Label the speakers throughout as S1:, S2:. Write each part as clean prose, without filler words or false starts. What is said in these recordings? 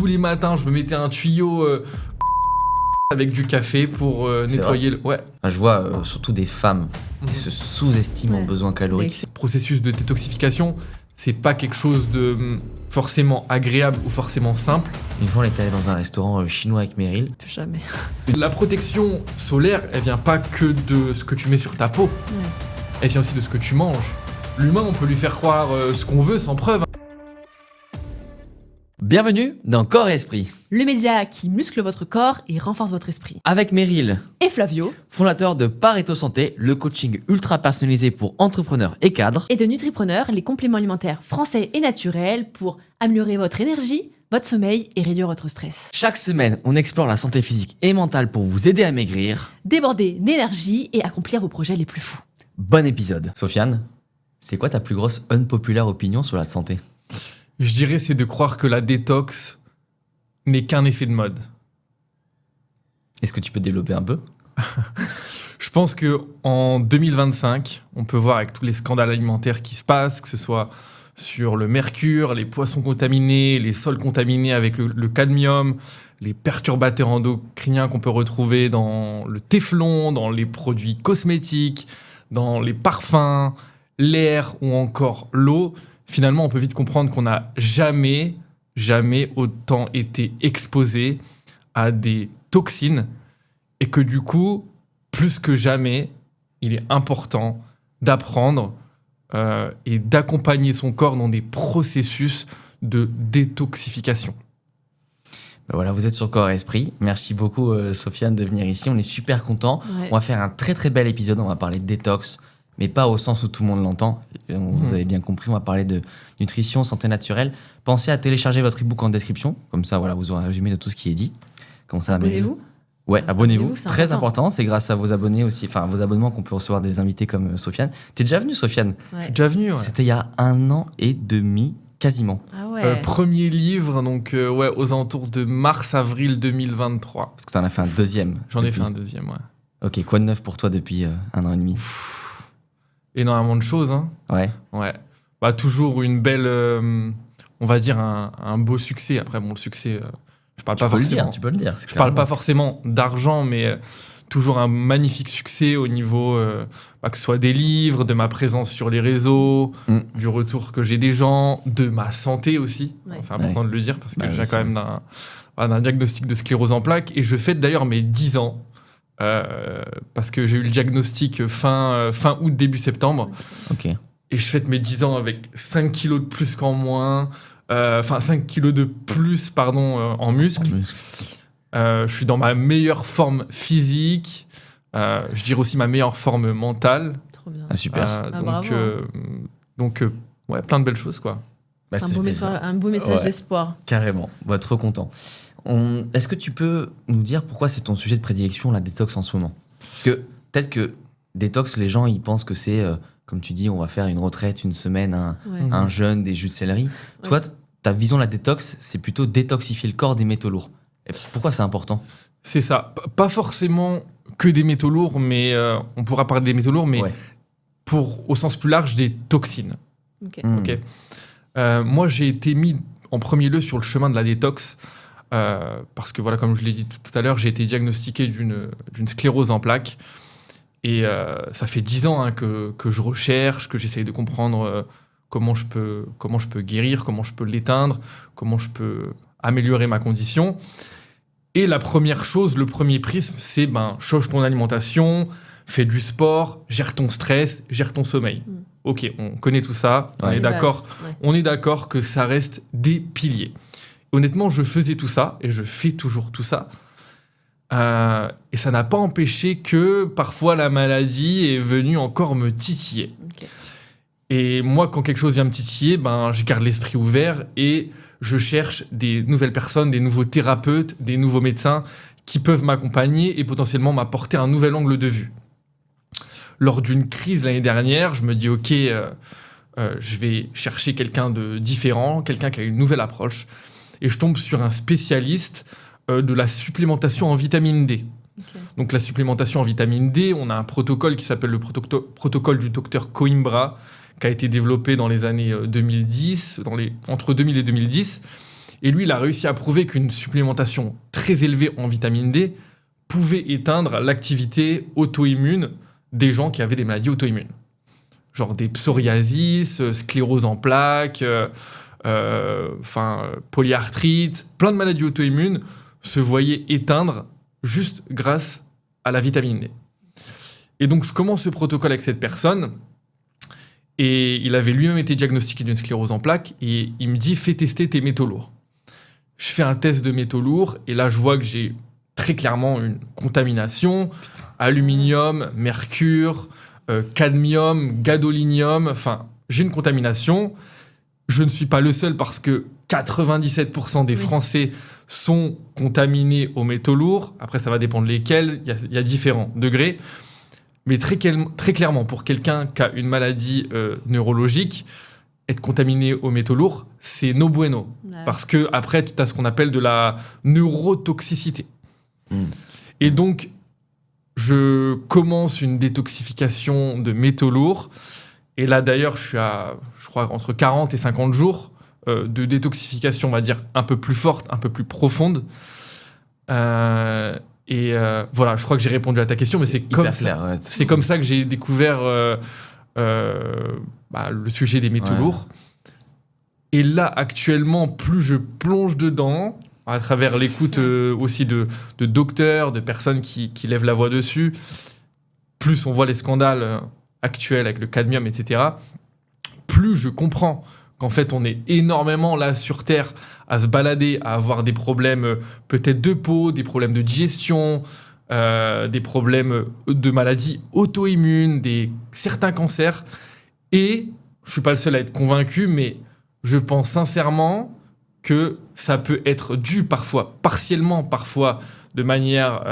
S1: tous les matins, je me mettais un tuyau avec du café pour nettoyer le... Ouais.
S2: Je vois surtout des femmes qui se sous-estiment en besoin calorique.
S1: Le processus de détoxification, c'est pas quelque chose de forcément agréable ou forcément simple.
S2: Une fois, on est allé dans un restaurant chinois avec Meryl.
S3: Plus jamais.
S1: La protection solaire, elle vient pas que de ce que tu mets sur ta peau.
S3: Ouais.
S1: Elle vient aussi de ce que tu manges. L'humain, on peut lui faire croire ce qu'on veut sans preuve.
S2: Bienvenue dans Corps et Esprit,
S3: Le média qui muscle votre corps et renforce votre esprit.
S2: avec Meryl,
S3: Et Flavio.
S2: fondateur de Pareto Santé, le coaching ultra personnalisé pour entrepreneurs et cadres.
S3: Et de Nutripreneur, les compléments alimentaires français et naturels pour améliorer votre énergie, votre sommeil et réduire votre stress.
S2: Chaque semaine, on explore la santé physique et mentale pour vous aider à maigrir.
S3: Déborder d'énergie et accomplir vos projets les plus fous.
S2: Bon épisode. Sofiane, c'est quoi ta plus grosse unpopular opinion sur la santé ?
S1: Je dirais, c'est de croire que la détox n'est qu'un effet de mode.
S2: Est-ce que tu peux développer un peu ?
S1: Je pense qu'en 2025, on peut voir avec tous les scandales alimentaires qui se passent, que ce soit sur le mercure, les poissons contaminés, les sols contaminés avec le cadmium, les perturbateurs endocriniens qu'on peut retrouver dans le téflon, dans les produits cosmétiques, dans les parfums, l'air ou encore l'eau. Finalement, on peut vite comprendre qu'on n'a jamais autant été exposé à des toxines et que du coup, plus que jamais, il est important d'apprendre et d'accompagner son corps dans des processus de détoxification.
S2: Ben voilà, vous êtes sur Corps et Esprit. Merci beaucoup, Sofiane, de venir ici. On est super contents.
S3: Ouais.
S2: On va faire un très très bel épisode. On va parler de détox, mais pas au sens où tout le monde l'entend. Vous avez bien compris, on va parler de nutrition, santé naturelle. Pensez à télécharger votre e-book en description. Comme ça, voilà, vous aurez un résumé de tout ce qui est dit. Comment ça va, Meryl ?
S3: Abonnez-vous.
S2: Ouais, abonnez-vous.
S3: Abonnez-vous, c'est
S2: Très
S3: important.
S2: important. C'est grâce à vos abonnés aussi, enfin vos abonnements qu'on peut recevoir des invités comme Sofiane. T'es déjà venu, Sofiane ?
S1: Je
S3: Ouais.
S1: suis déjà venu. Ouais.
S2: C'était il y a 1 an et demi, quasiment.
S3: Ah ouais.
S1: Premier livre, donc aux alentours de mars-avril 2023.
S2: Parce que t'en as fait un deuxième.
S1: J'en ai
S2: depuis.
S1: fait un deuxième, ouais.
S2: Ok, quoi de neuf pour toi depuis 1 an et demi ?
S1: Énormément de choses, hein.
S2: Ouais.
S1: Ouais. Bah, toujours une belle, on va dire un beau succès. Après, bon, le succès, je parle pas forcément.
S2: Tu peux le dire.
S1: Je parle pas forcément d'argent, mais toujours un magnifique succès au niveau, que ce soit des livres, de ma présence sur les réseaux, du retour que j'ai des gens, de ma santé aussi.
S3: Ouais.
S1: C'est important de le dire parce que
S2: Bah,
S1: j'ai
S2: oui,
S1: quand même d'un diagnostic de sclérose en plaques et je fête d'ailleurs mes 10 ans. Parce que j'ai eu le diagnostic fin août, début septembre.
S2: Ok.
S1: Et je fête mes 10 ans avec 5 kilos de plus qu'en moins. 5 kilos de plus, pardon, en muscle. Je suis dans ma meilleure forme physique. Je dirais aussi ma meilleure forme mentale.
S3: Trop bien.
S2: Ah, super.
S1: Donc, ouais, plein de belles choses, quoi.
S2: Bah,
S3: C'est
S2: c'est
S3: un beau message
S2: Ouais.
S3: d'espoir.
S2: Carrément. On va être trop content. Est-ce que tu peux nous dire pourquoi c'est ton sujet de prédilection, la détox, en ce moment ? Parce que peut-être que détox, les gens, ils pensent que c'est, comme tu dis, on va faire une retraite, une semaine,
S3: Ouais.
S2: un jeûne, des jus de céleri. Toi,
S3: c'est-
S2: ta vision de la détox, c'est plutôt détoxifier le corps des métaux lourds. Et pourquoi c'est important ?
S1: C'est ça. Pas forcément que des métaux lourds, mais on pourra parler des métaux lourds, mais
S2: Ouais.
S1: au sens plus large, des toxines.
S3: Ok.
S1: Ok. Moi, j'ai été mis en premier lieu sur le chemin de la détox parce que, voilà, comme je l'ai dit tout à l'heure, j'ai été diagnostiqué d'une sclérose en plaques. Et ça fait 10 ans que je recherche, que j'essaye de comprendre comment je peux guérir, comment je peux l'éteindre, comment je peux améliorer ma condition. Et la première chose, le premier prisme, c'est change ton alimentation, fais du sport, gère ton stress, gère ton sommeil. Ok, on connaît tout ça, on
S2: Ouais.
S1: est
S3: Les
S1: d'accord.
S3: bases, ouais.
S1: On est d'accord que ça reste des piliers. Honnêtement, je faisais tout ça et je fais toujours tout ça. Et ça n'a pas empêché que parfois la maladie est venue encore me titiller.
S3: Ok.
S1: Et moi, quand quelque chose vient me titiller, je garde l'esprit ouvert et je cherche des nouvelles personnes, des nouveaux thérapeutes, des nouveaux médecins qui peuvent m'accompagner et potentiellement m'apporter un nouvel angle de vue. Lors d'une crise l'année dernière, je me dis ok, je vais chercher quelqu'un de différent, quelqu'un qui a une nouvelle approche. Et je tombe sur un spécialiste de la supplémentation en vitamine D.
S3: Ok.
S1: Donc la supplémentation en vitamine D, on a un protocole qui s'appelle le protocole du docteur Coimbra, qui a été développé dans les années 2010, entre 2000 et 2010. Et lui, il a réussi à prouver qu'une supplémentation très élevée en vitamine D pouvait éteindre l'activité auto-immune des gens qui avaient des maladies auto-immunes. Genre des psoriasis, sclérose en plaques, polyarthrite, plein de maladies auto-immunes se voyaient éteindre juste grâce à la vitamine D. Et donc, je commence ce protocole avec cette personne. Et il avait lui-même été diagnostiqué d'une sclérose en plaques. Et il me dit, fais tester tes métaux lourds. Je fais un test de métaux lourds. Et là, je vois que j'ai très clairement une contamination. Aluminium, mercure, cadmium, gadolinium. Enfin, j'ai une contamination. Je ne suis pas le seul parce que 97% des Français sont contaminés aux métaux lourds. Après, ça va dépendre lesquels. Il y a différents degrés. Mais très clairement, pour quelqu'un qui a une maladie neurologique, être contaminé aux métaux lourds, c'est no bueno. Ouais. Parce que après, tu as ce qu'on appelle de la neurotoxicité. Et donc, je commence une détoxification de métaux lourds. Et là, d'ailleurs, je suis à, je crois, entre 40 et 50 jours de détoxification, on va dire, un peu plus forte, un peu plus profonde. Voilà, je crois que j'ai répondu à ta question, mais c'est comme
S2: clair,
S1: ça.
S2: Ouais,
S1: c'est comme ça que j'ai découvert le sujet des métaux lourds. Et là, actuellement, plus je plonge dedans, à travers l'écoute aussi de docteurs, de personnes qui lèvent la voix dessus, plus on voit les scandales actuels avec le cadmium, etc., plus je comprends qu'en fait, on est énormément là sur Terre à se balader, à avoir des problèmes peut-être de peau, des problèmes de digestion, des problèmes de maladies auto-immunes, certains cancers. Et je ne suis pas le seul à être convaincu, mais je pense sincèrement que ça peut être dû parfois, partiellement parfois, de manière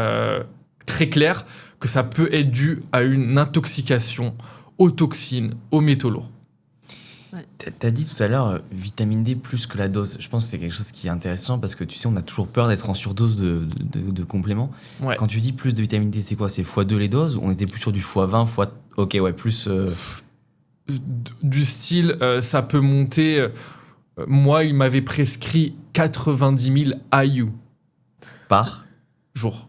S1: très claire, que ça peut être dû à une intoxication aux toxines, aux métaux lourds.
S2: Ouais. T'as dit tout à l'heure vitamine D plus que la dose. Je pense que c'est quelque chose qui est intéressant parce que tu sais, on a toujours peur d'être en surdose de compléments. Ouais. Quand tu dis plus de vitamine D, c'est quoi ? C'est x2 les doses ? On était plus sur du x20, Ok, ouais, plus...
S1: Du style, ça peut monter... moi, il m'avait prescrit 90 000 IU.
S2: Par
S1: jour.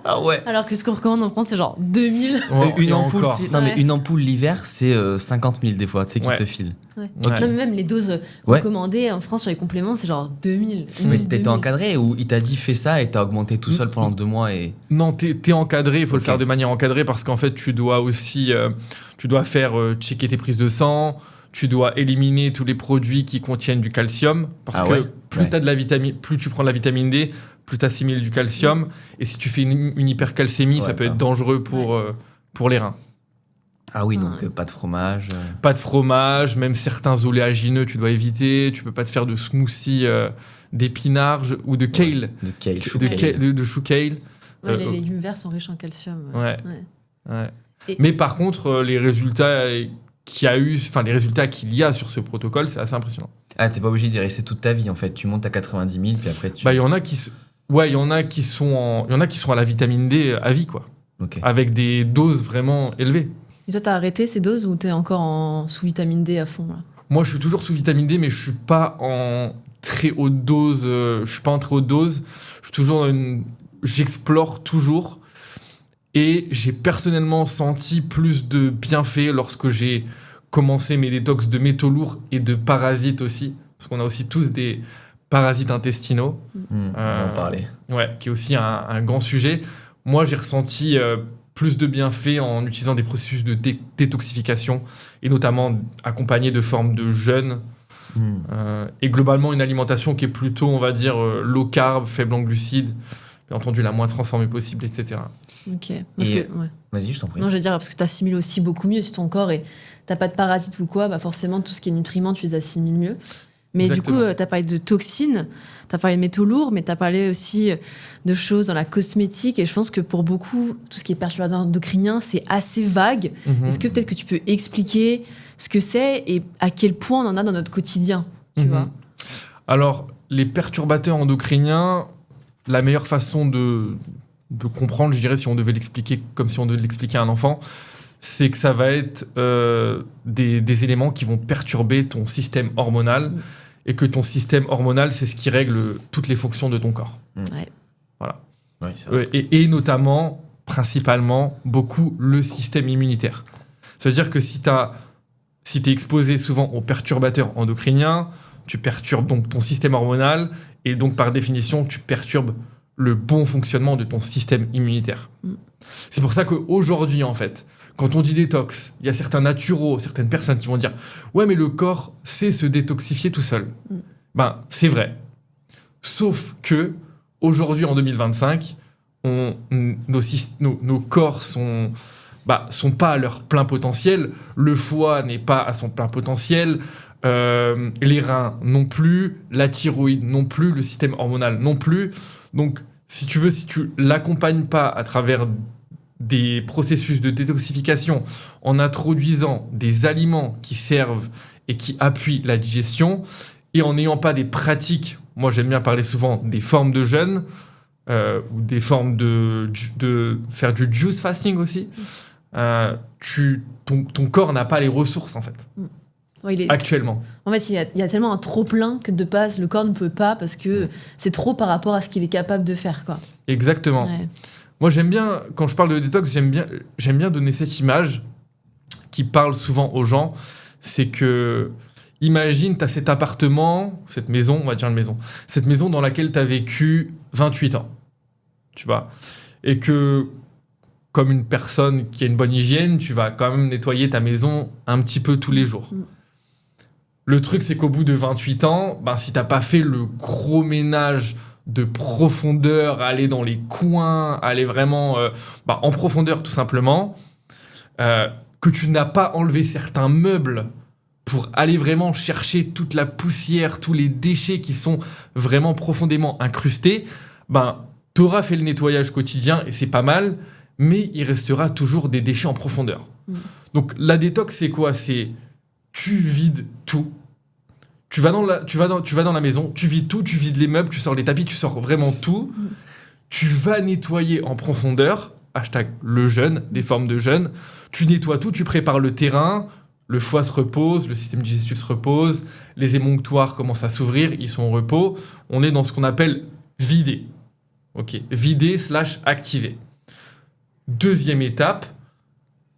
S2: Ah ouais.
S3: Alors que ce qu'on recommande en France, c'est genre 2000.
S2: Une ampoule, mais une ampoule l'hiver, c'est 50 000 des fois, tu sais, qui te file.
S3: Ouais. Okay. Non, mais même les doses recommandées en France sur les compléments, c'est genre 2000.
S2: Mais t'étais encadré ou il t'a dit fais ça et t'as augmenté tout seul pendant 2 mois et...
S1: Non, t'es encadré, il faut le faire de manière encadrée parce qu'en fait, tu dois aussi faire checker tes prises de sang, tu dois éliminer tous les produits qui contiennent du calcium parce que plus tu prends de la vitamine D, plus tu assimiles du calcium. Et si tu fais une hypercalcémie, ça peut être dangereux pour les reins.
S2: Ah oui, donc pas de fromage.
S1: Pas de fromage, même certains oléagineux, tu dois éviter. Tu peux pas te faire de smoothie d'épinards ou de kale. De chou kale.
S3: Ouais, les légumes verts sont riches en calcium.
S1: Ouais. Mais par contre, les résultats les résultats qu'il y a sur ce protocole, c'est assez impressionnant.
S2: Ah, t'es pas obligé d'y rester toute ta vie, en fait. Tu montes à 90 000, puis après tu...
S1: il y en a qui sont à la vitamine D à vie, quoi.
S2: Okay.
S1: Avec des doses vraiment élevées.
S3: Et toi, t'as arrêté ces doses ou t'es encore sous vitamine D à fond, là ?
S1: Moi, je suis toujours sous vitamine D, mais je suis pas en très haute dose. J'explore toujours. Et j'ai personnellement senti plus de bienfaits lorsque j'ai commencé mes détox de métaux lourds et de parasites aussi. Parce qu'on a aussi tous des parasites intestinaux.
S2: On va en parler.
S1: Ouais, qui est aussi un grand sujet. Moi, j'ai ressenti plus de bienfaits en utilisant des processus de détoxification et notamment accompagnés de formes de jeûne. Et globalement, une alimentation qui est plutôt, on va dire, low carb, faible en glucides. Bien entendu, la moins transformée possible, etc.
S3: Ok.
S2: Vas-y, je t'en prie.
S3: Non, je veux dire, parce que tu assimiles aussi beaucoup mieux si ton corps et t'as pas de parasites ou quoi, forcément, tout ce qui est nutriments, tu les assimiles mieux. Mais exactement. Du coup, t'as parlé de toxines, t'as parlé de métaux lourds, mais t'as parlé aussi de choses dans la cosmétique. Et je pense que pour beaucoup, tout ce qui est perturbateur endocrinien, c'est assez vague. Est-ce que peut-être que tu peux expliquer ce que c'est et à quel point on en a dans notre quotidien, tu vois ?
S1: Alors, les perturbateurs endocriniens, la meilleure façon de comprendre, je dirais, si on devait l'expliquer comme si on devait l'expliquer à un enfant, c'est que ça va être des éléments qui vont perturber ton système hormonal et que ton système hormonal, c'est ce qui règle toutes les fonctions de ton corps.
S3: Ouais.
S1: Voilà.
S2: Oui, c'est vrai.
S1: Et notamment, principalement, beaucoup le système immunitaire. Ça veut dire que si t'es exposé souvent aux perturbateurs endocriniens, tu perturbes donc ton système hormonal, et donc par définition, tu perturbes le bon fonctionnement de ton système immunitaire. C'est pour ça qu'aujourd'hui, en fait, quand on dit détox, il y a certains naturaux, certaines personnes qui vont dire « Ouais, mais le corps sait se détoxifier tout seul. » Ben, c'est vrai. Sauf que, aujourd'hui, en 2025, nos corps sont pas à leur plein potentiel. Le foie n'est pas à son plein potentiel. Les reins non plus. La thyroïde non plus. Le système hormonal non plus. Donc, si tu l'accompagnes pas à travers des processus de détoxification en introduisant des aliments qui servent et qui appuient la digestion et en n'ayant pas des pratiques, moi j'aime bien parler souvent des formes de jeûne ou des formes de faire du juice fasting aussi, ton corps n'a pas les ressources en fait.
S3: Ouais,
S1: actuellement.
S3: En fait, il y a tellement un trop-plein que de base, le corps ne peut pas parce que c'est trop par rapport à ce qu'il est capable de faire, quoi.
S1: Exactement.
S3: Ouais.
S1: Moi, j'aime bien, quand je parle de détox, j'aime bien donner cette image qui parle souvent aux gens. C'est que, imagine, tu as cet appartement, cette maison, on va dire une maison, cette maison dans laquelle tu as vécu 28 ans. Tu vois. Et que, comme une personne qui a une bonne hygiène, tu vas quand même nettoyer ta maison un petit peu tous les jours. Le truc, c'est qu'au bout de 28 ans, si t'as pas fait le gros ménage de profondeur, aller dans les coins, aller vraiment en profondeur tout simplement, que tu n'as pas enlevé certains meubles pour aller vraiment chercher toute la poussière, tous les déchets qui sont vraiment profondément incrustés, t'auras fait le nettoyage quotidien et c'est pas mal, mais il restera toujours des déchets en profondeur. Donc la détox, c'est quoi ? C'est tu vides tout. Tu vas dans la maison, tu vides tout, tu vides les meubles, tu sors les tapis, tu sors vraiment tout. Tu vas nettoyer en profondeur, #le jeûne, des formes de jeûne. Tu nettoies tout, tu prépares le terrain, le foie se repose, le système digestif se repose, les émonctoires commencent à s'ouvrir, ils sont en repos. On est dans ce qu'on appelle vider. Ok, vider / activer. Deuxième étape,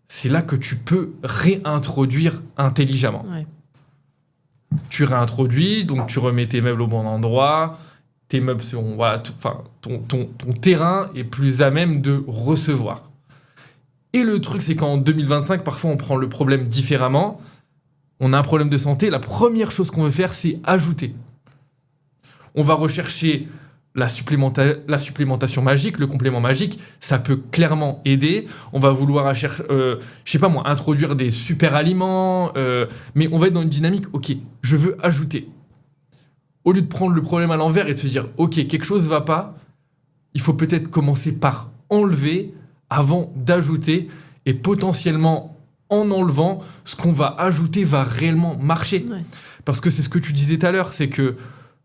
S1: c'est là que tu peux réintroduire intelligemment.
S3: Ouais.
S1: Tu réintroduis, donc tu remets tes meubles au bon endroit, tes meubles seront, ton terrain est plus à même de recevoir. Et le truc, c'est qu'en 2025, parfois on prend le problème différemment. On a un problème de santé, la première chose qu'on veut faire, c'est ajouter. On va rechercher la supplémentation magique, le complément magique, ça peut clairement aider. On va vouloir introduire des super aliments, mais on va être dans une dynamique, ok, je veux ajouter. Au lieu de prendre le problème à l'envers et de se dire, ok, quelque chose ne va pas, il faut peut-être commencer par enlever avant d'ajouter, et potentiellement, en enlevant, ce qu'on va ajouter va réellement marcher.
S3: Ouais.
S1: Parce que c'est ce que tu disais tout à l'heure, c'est que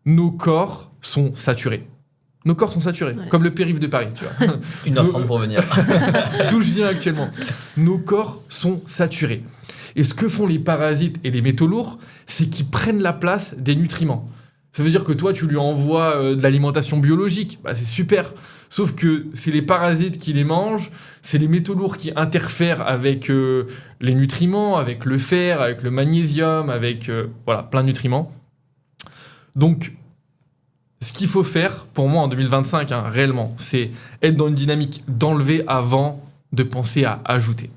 S1: nos corps sont saturés. Nos corps sont saturés, comme le périph' de Paris, tu vois.
S2: 1h30 pour venir.
S1: D'où je viens actuellement. Nos corps sont saturés. Et ce que font les parasites et les métaux lourds, c'est qu'ils prennent la place des nutriments. Ça veut dire que toi, tu lui envoies de l'alimentation biologique, c'est super. Sauf que c'est les parasites qui les mangent, c'est les métaux lourds qui interfèrent avec les nutriments, avec le fer, avec le magnésium, avec plein de nutriments. Donc, ce qu'il faut faire, pour moi, en 2025, réellement, c'est être dans une dynamique d'enlever avant de penser à ajouter.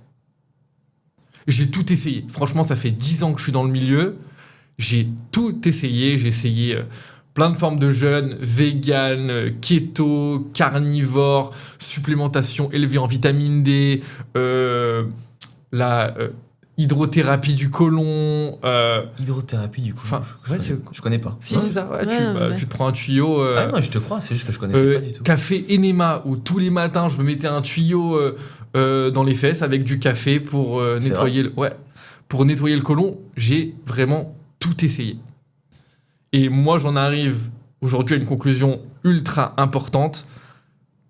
S1: J'ai tout essayé. Franchement, ça fait 10 ans que je suis dans le milieu. J'ai tout essayé. J'ai essayé plein de formes de jeûne, vegan, keto, carnivore, supplémentation élevée en vitamine D, hydrothérapie du côlon.
S2: Hydrothérapie du coup. Je connais pas.
S1: Si, c'est ça. Tu te prends un tuyau.
S2: Non, je te crois, c'est juste que je connaissais pas du tout.
S1: Café Enema, où tous les matins je me mettais un tuyau dans les fesses avec du café pour nettoyer le côlon. J'ai vraiment tout essayé. Et moi, j'en arrive aujourd'hui à une conclusion ultra importante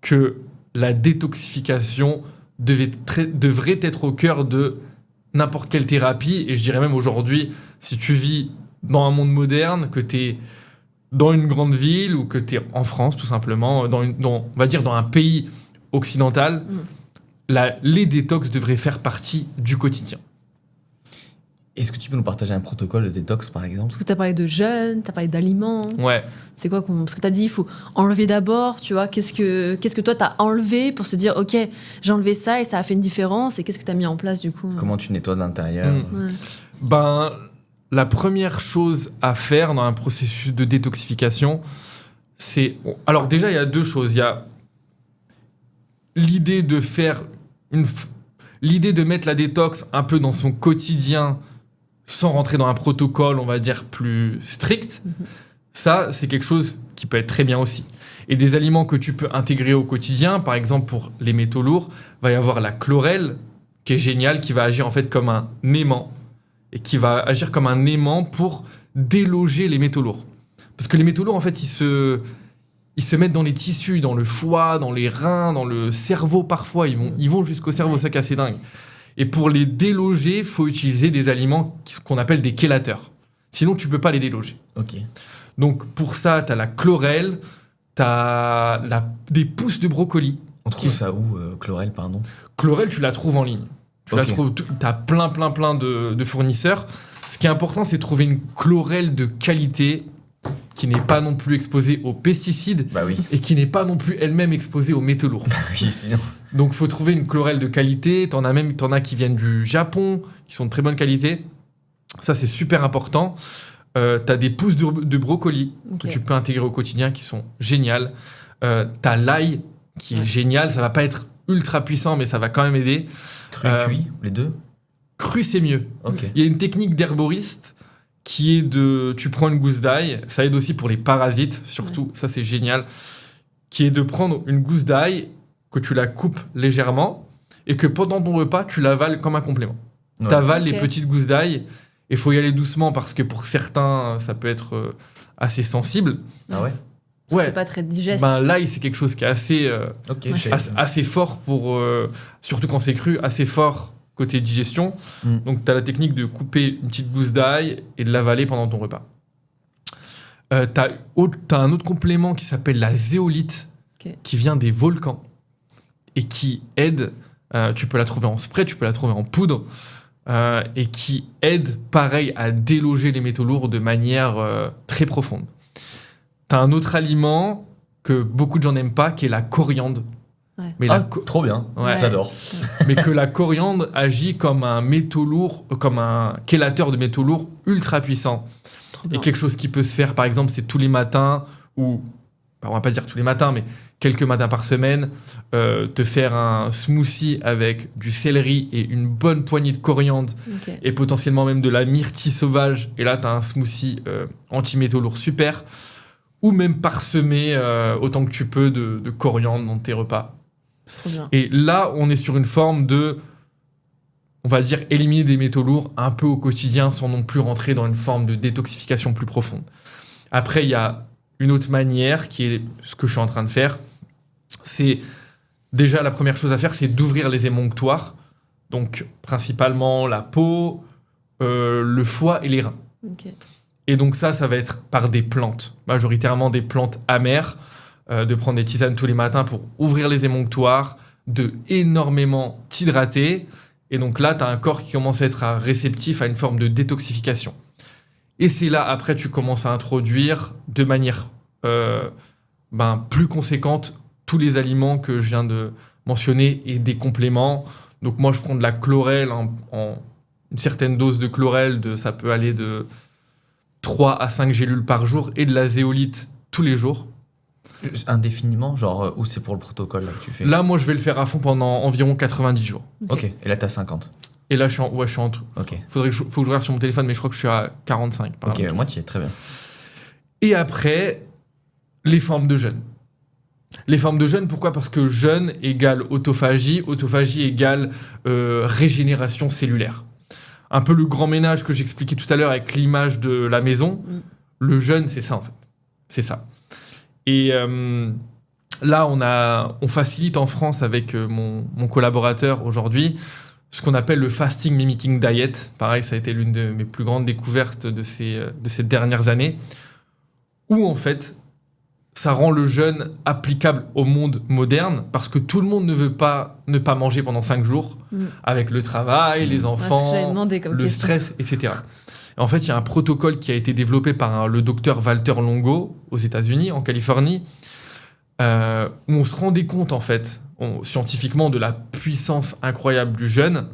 S1: que la détoxification devrait être au cœur de n'importe quelle thérapie. Et je dirais même aujourd'hui, si tu vis dans un monde moderne, que tu es dans une grande ville ou que tu es en France, tout simplement, on va dire dans un pays occidental, les détox devraient faire partie du quotidien.
S2: Est-ce que tu peux nous partager un protocole de détox, par exemple?
S3: Parce que tu as parlé de jeûne, tu as parlé d'aliments.
S1: Ouais.
S3: C'est quoi parce que tu as dit, il faut enlever d'abord, tu vois. Qu'est-ce que toi, tu as enlevé pour se dire, OK, j'ai enlevé ça et ça a fait une différence. Et qu'est-ce que tu as mis en place, du coup?
S2: Comment tu nettoies de l'intérieur?
S1: Ben, la première chose à faire dans un processus de détoxification, c'est... Alors déjà, il y a deux choses. Il y a l'idée de faire l'idée de mettre la détox un peu dans son quotidien sans rentrer dans un protocole, on va dire, plus strict. Ça, c'est quelque chose qui peut être très bien aussi. Et des aliments que tu peux intégrer au quotidien, par exemple pour les métaux lourds, va y avoir la chlorelle, qui est géniale, qui va agir en fait comme un aimant, et qui va agir comme un aimant pour déloger les métaux lourds. Parce que les métaux lourds, en fait, ils se mettent dans les tissus, dans le foie, dans les reins, dans le cerveau parfois. Ils vont jusqu'au cerveau, ça qui est assez dingue. Et pour les déloger, il faut utiliser des aliments qu'on appelle des chélateurs. Sinon, tu ne peux pas les déloger.
S2: Ok.
S1: Donc pour ça, tu as la chlorelle, tu as des pousses de brocoli.
S2: On trouve ça où, chlorelle, pardon?
S1: Chlorelle, tu la trouves en ligne. Tu as plein de fournisseurs. Ce qui est important, c'est de trouver une chlorelle de qualité qui n'est pas non plus exposée aux pesticides et qui n'est pas non plus elle-même exposée aux métaux lourds.
S2: Oui, sinon.
S1: Donc il faut trouver une chlorelle de qualité. T'en as qui viennent du Japon, qui sont de très bonne qualité. Ça, c'est super important. T'as des pousses de brocoli que tu peux intégrer au quotidien qui sont géniales. T'as l'ail qui est génial. Ça va pas être ultra puissant, mais ça va quand même aider.
S2: Cru, cuit, les deux?
S1: Cru, c'est mieux.
S2: Okay.
S1: Il y a une technique d'herboriste qui est tu prends une gousse d'ail, ça aide aussi pour les parasites, surtout, ça c'est génial, qui est de prendre une gousse d'ail, que tu la coupes légèrement, et que pendant ton repas, tu l'avales comme un complément. Ouais. T'avales les petites gousses d'ail, et il faut y aller doucement, parce que pour certains, ça peut être assez sensible.
S2: Ah ouais?
S3: Ouais. C'est pas très digeste.
S1: L'ail, c'est quelque chose qui est assez fort pour... surtout quand c'est cru, assez fort côté digestion. Donc, tu as la technique de couper une petite gousse d'ail et de l'avaler pendant ton repas. Tu as un autre complément qui s'appelle la zéolite, qui vient des volcans et qui aide... tu peux la trouver en spray, tu peux la trouver en poudre, et qui aide, pareil, à déloger les métaux lourds de manière très profonde. Tu as un autre aliment que beaucoup de gens n'aiment pas, qui est la coriandre.
S3: Ouais.
S1: Mais
S2: trop bien, j'adore.
S1: Mais que la coriandre agit comme un métaux lourd, comme un chélateur de métaux lourds ultra puissant. Et quelque chose qui peut se faire, par exemple, c'est tous les matins, ou on va pas dire tous les matins, mais quelques matins par semaine, te faire un smoothie avec du céleri et une bonne poignée de coriandre, et potentiellement même de la myrtille sauvage. Et là, tu as un smoothie anti-métaux lourds super. Ou même parsemer autant que tu peux de coriandre dans tes repas. Et là, on est sur une forme de, on va dire, éliminer des métaux lourds un peu au quotidien sans non plus rentrer dans une forme de détoxification plus profonde. Après, il y a une autre manière qui est ce que je suis en train de faire. C'est déjà la première chose à faire, c'est d'ouvrir les émonctoires. Donc, principalement la peau, le foie et les reins. Et donc ça va être par des plantes, majoritairement des plantes amères, de prendre des tisanes tous les matins pour ouvrir les émonctoires, de énormément t'hydrater. Et donc là, tu as un corps qui commence à être réceptif à une forme de détoxification. Et c'est là, après, tu commences à introduire de manière plus conséquente tous les aliments que je viens de mentionner et des compléments. Donc moi, je prends de la chlorelle, une certaine dose de chlorelle, ça peut aller de 3 à 5 gélules par jour, et de la zéolite tous les jours.
S2: Indéfiniment, genre, où c'est pour le protocole là, que tu fais?
S1: Là, moi, je vais le faire à fond pendant environ 90 jours.
S2: Ok, et là, t'as 50.
S1: Et là, je suis en tout.
S2: Ok.
S1: Faut que je regarde sur mon téléphone, mais je crois que je suis à 45.
S2: Ok, moitié, très bien.
S1: Et après, les formes de jeûne. Les formes de jeûne, pourquoi? Parce que jeûne égale autophagie égale régénération cellulaire. Un peu le grand ménage que j'expliquais tout à l'heure avec l'image de la maison. Le jeûne, c'est ça, en fait. C'est ça. Et là, on facilite en France avec mon collaborateur aujourd'hui ce qu'on appelle le fasting mimicking diet. Pareil, ça a été l'une de mes plus grandes découvertes de ces dernières années, où en fait, ça rend le jeûne applicable au monde moderne, parce que tout le monde ne veut pas ne pas manger pendant 5 jours, avec le travail, les enfants, le stress, etc. Et en fait, il y a un protocole qui a été développé par le docteur Walter Longo aux États-Unis, en Californie, où on se rendait compte, en fait, scientifiquement, de la puissance incroyable du jeûne,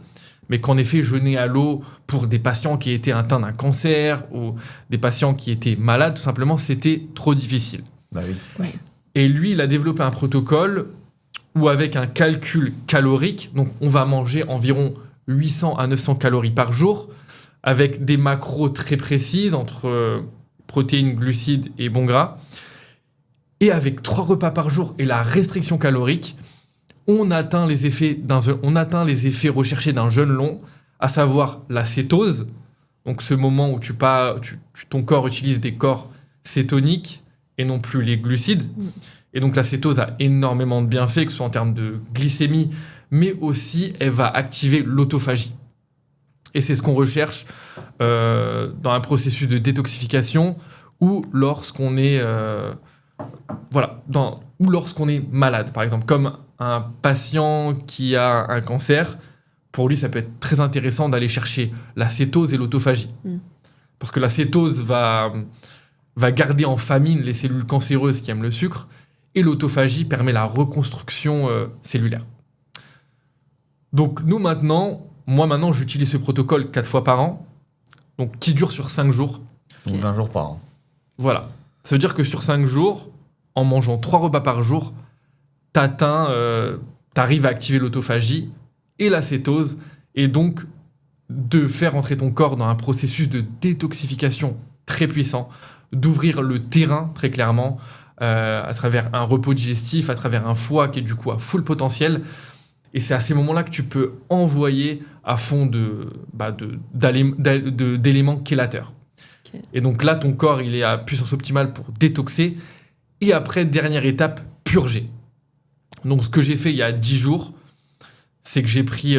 S1: mais qu'en effet, jeûner à l'eau pour des patients qui étaient atteints d'un cancer ou des patients qui étaient malades, tout simplement, c'était trop difficile.
S2: Bah oui.
S3: Ouais.
S1: Et lui, il a développé un protocole où, avec un calcul calorique, donc on va manger environ 800 à 900 calories par jour, avec des macros très précises entre protéines, glucides et bons gras, et avec 3 repas par jour et la restriction calorique, on atteint les effets recherchés d'un jeûne long, à savoir la cétose, donc ce moment où ton corps utilise des corps cétoniques et non plus les glucides. Et donc la cétose a énormément de bienfaits, que ce soit en termes de glycémie, mais aussi elle va activer l'autophagie. Et c'est ce qu'on recherche dans un processus de détoxification ou lorsqu'on est lorsqu'on est malade, par exemple, comme un patient qui a un cancer. Pour lui, ça peut être très intéressant d'aller chercher la cétose et l'autophagie. Parce que la cétose va garder en famine les cellules cancéreuses qui aiment le sucre, et l'autophagie permet la reconstruction cellulaire. Donc moi maintenant, j'utilise ce protocole 4 fois par an, donc qui dure sur 5 jours.
S2: Donc 20 jours par an.
S1: Voilà. Ça veut dire que sur 5 jours, en mangeant 3 repas par jour, t'arrives à activer l'autophagie et la cétose, et donc de faire entrer ton corps dans un processus de détoxification très puissant, d'ouvrir le terrain très clairement à travers un repos digestif, à travers un foie qui est du coup à full potentiel. Et c'est à ces moments-là que tu peux envoyer à fond d'éléments chélateurs. Okay. Et donc là, ton corps, il est à puissance optimale pour détoxer. Et après, dernière étape, purger. Donc ce que j'ai fait il y a 10 jours, c'est que j'ai pris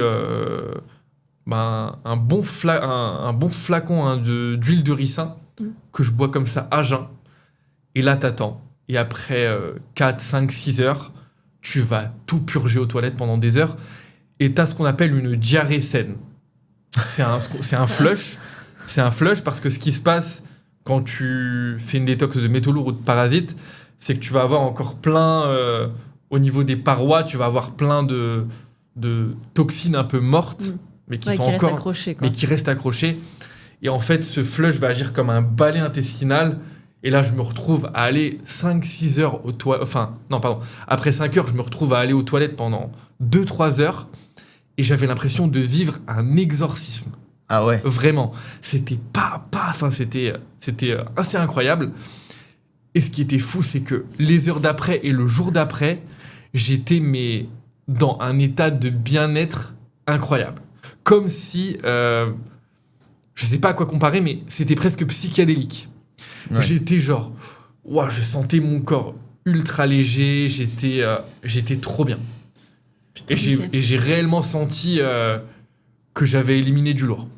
S1: un bon flacon d'huile de ricin que je bois comme ça à jeun. Et là, t'attends. Et après 4, 5, 6 heures, tu vas tout purger aux toilettes pendant des heures. Et t'as ce qu'on appelle une diarrhée saine. C'est un flush. C'est un flush parce que ce qui se passe quand tu fais une détox de métaux lourds ou de parasites, c'est que tu vas avoir encore plein, au niveau des parois, tu vas avoir plein de toxines un peu mortes, mais qui restent accrochées. Et en fait, ce flush va agir comme un balai intestinal. Et là, je me retrouve à aller 5-6 heures aux toilettes. Après 5 heures, je me retrouve à aller aux toilettes pendant 2-3 heures. Et j'avais l'impression de vivre un exorcisme.
S2: Ah ouais.
S1: Vraiment. C'était c'était assez incroyable. Et ce qui était fou, c'est que les heures d'après et le jour d'après, j'étais dans un état de bien-être incroyable. Comme si, je sais pas à quoi comparer, mais c'était presque psychédélique. Ouais. J'étais je sentais mon corps ultra léger, j'étais trop bien. Putain, et j'ai réellement senti que j'avais éliminé du lourd.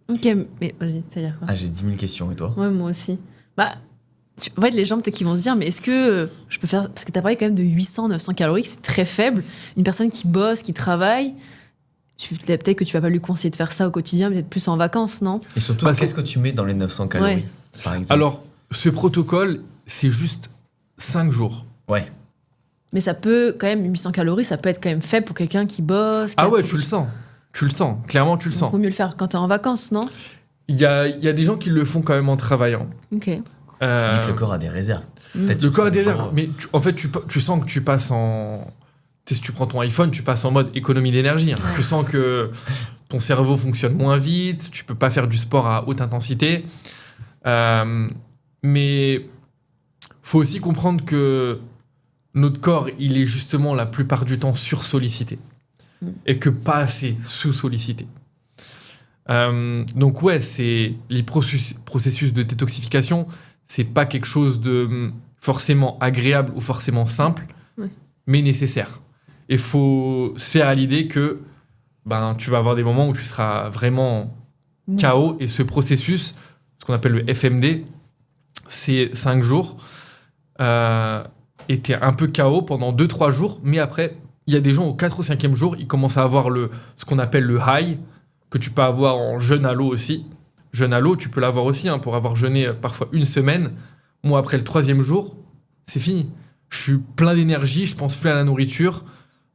S3: Ok, mais vas-y, c'est-à-dire quoi ?
S2: Ah, j'ai 10 000 questions, et toi ?
S3: Ouais, moi aussi. En fait, les gens peut-être qui vont se dire, mais est-ce que je peux faire... Parce que t'as parlé quand même de 800-900 calories, c'est très faible. Une personne qui bosse, qui travaille, peut-être que tu vas pas lui conseiller de faire ça au quotidien, peut-être plus en vacances, non ?
S2: Et surtout, qu'est-ce que tu mets dans les 900 calories, par exemple ?
S1: Alors, ce protocole, c'est juste 5 jours.
S2: Ouais.
S3: Mais ça peut, quand même, 800 calories, ça peut être quand même faible pour quelqu'un qui bosse.
S1: Ah ouais, tu le sens. Clairement, tu le sens.
S3: Il vaut mieux le faire quand t'es en vacances, non ?
S1: Il y a des gens qui le font quand même en travaillant.
S3: Ok.
S2: Tu dis que le corps a des réserves.
S1: Le corps a des réserves, mais tu sens que tu passes en... Si tu prends ton iPhone, tu passes en mode économie d'énergie. Hein. Tu sens que ton cerveau fonctionne moins vite, tu peux pas faire du sport à haute intensité. Mais faut aussi comprendre que notre corps, il est justement la plupart du temps sursollicité et que pas assez sous-sollicité. Donc ouais, c'est les processus de détoxification, c'est pas quelque chose de forcément agréable ou forcément simple, mais nécessaire. Il faut se faire à l'idée que tu vas avoir des moments où tu seras vraiment KO. Et ce processus, ce qu'on appelle le FMD, c'est 5 jours. Et t'es un peu KO pendant 2-3 jours. Mais après, il y a des gens au 4 ou 5e jour, ils commencent à avoir ce qu'on appelle le high, que tu peux avoir en jeûne à l'eau aussi. Jeûne à l'eau, tu peux l'avoir aussi, pour avoir jeûné parfois 1 semaine. Moi, après le 3e jour, c'est fini. Je suis plein d'énergie, je pense plus à la nourriture.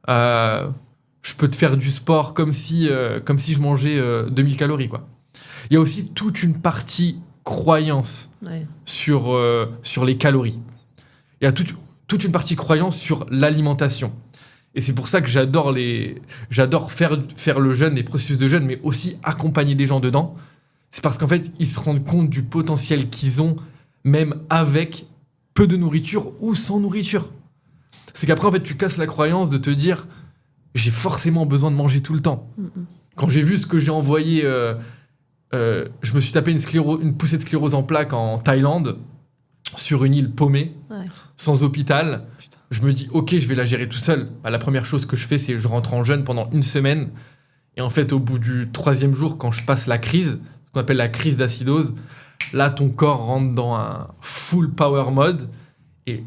S1: Je peux te faire du sport comme si je mangeais 2000 calories, quoi. Il y a aussi toute une partie croyance sur les calories. Il y a toute une partie croyance sur l'alimentation. Et c'est pour ça que j'adore faire le jeûne, les processus de jeûne, mais aussi accompagner des gens dedans. C'est parce qu'en fait, ils se rendent compte du potentiel qu'ils ont, même avec peu de nourriture ou sans nourriture. C'est qu'après, en fait, tu casses la croyance de te dire « j'ai forcément besoin de manger tout le temps ». Quand j'ai vu ce que j'ai envoyé, je me suis tapé une poussée de sclérose en plaques en Thaïlande, sur une île paumée, sans hôpital. Je me dis, ok, je vais la gérer tout seul. La première chose que je fais, c'est que je rentre en jeûne pendant 1 semaine. Et en fait, au bout du 3e jour, quand je passe la crise, ce qu'on appelle la crise d'acidose, là, ton corps rentre dans un full power mode.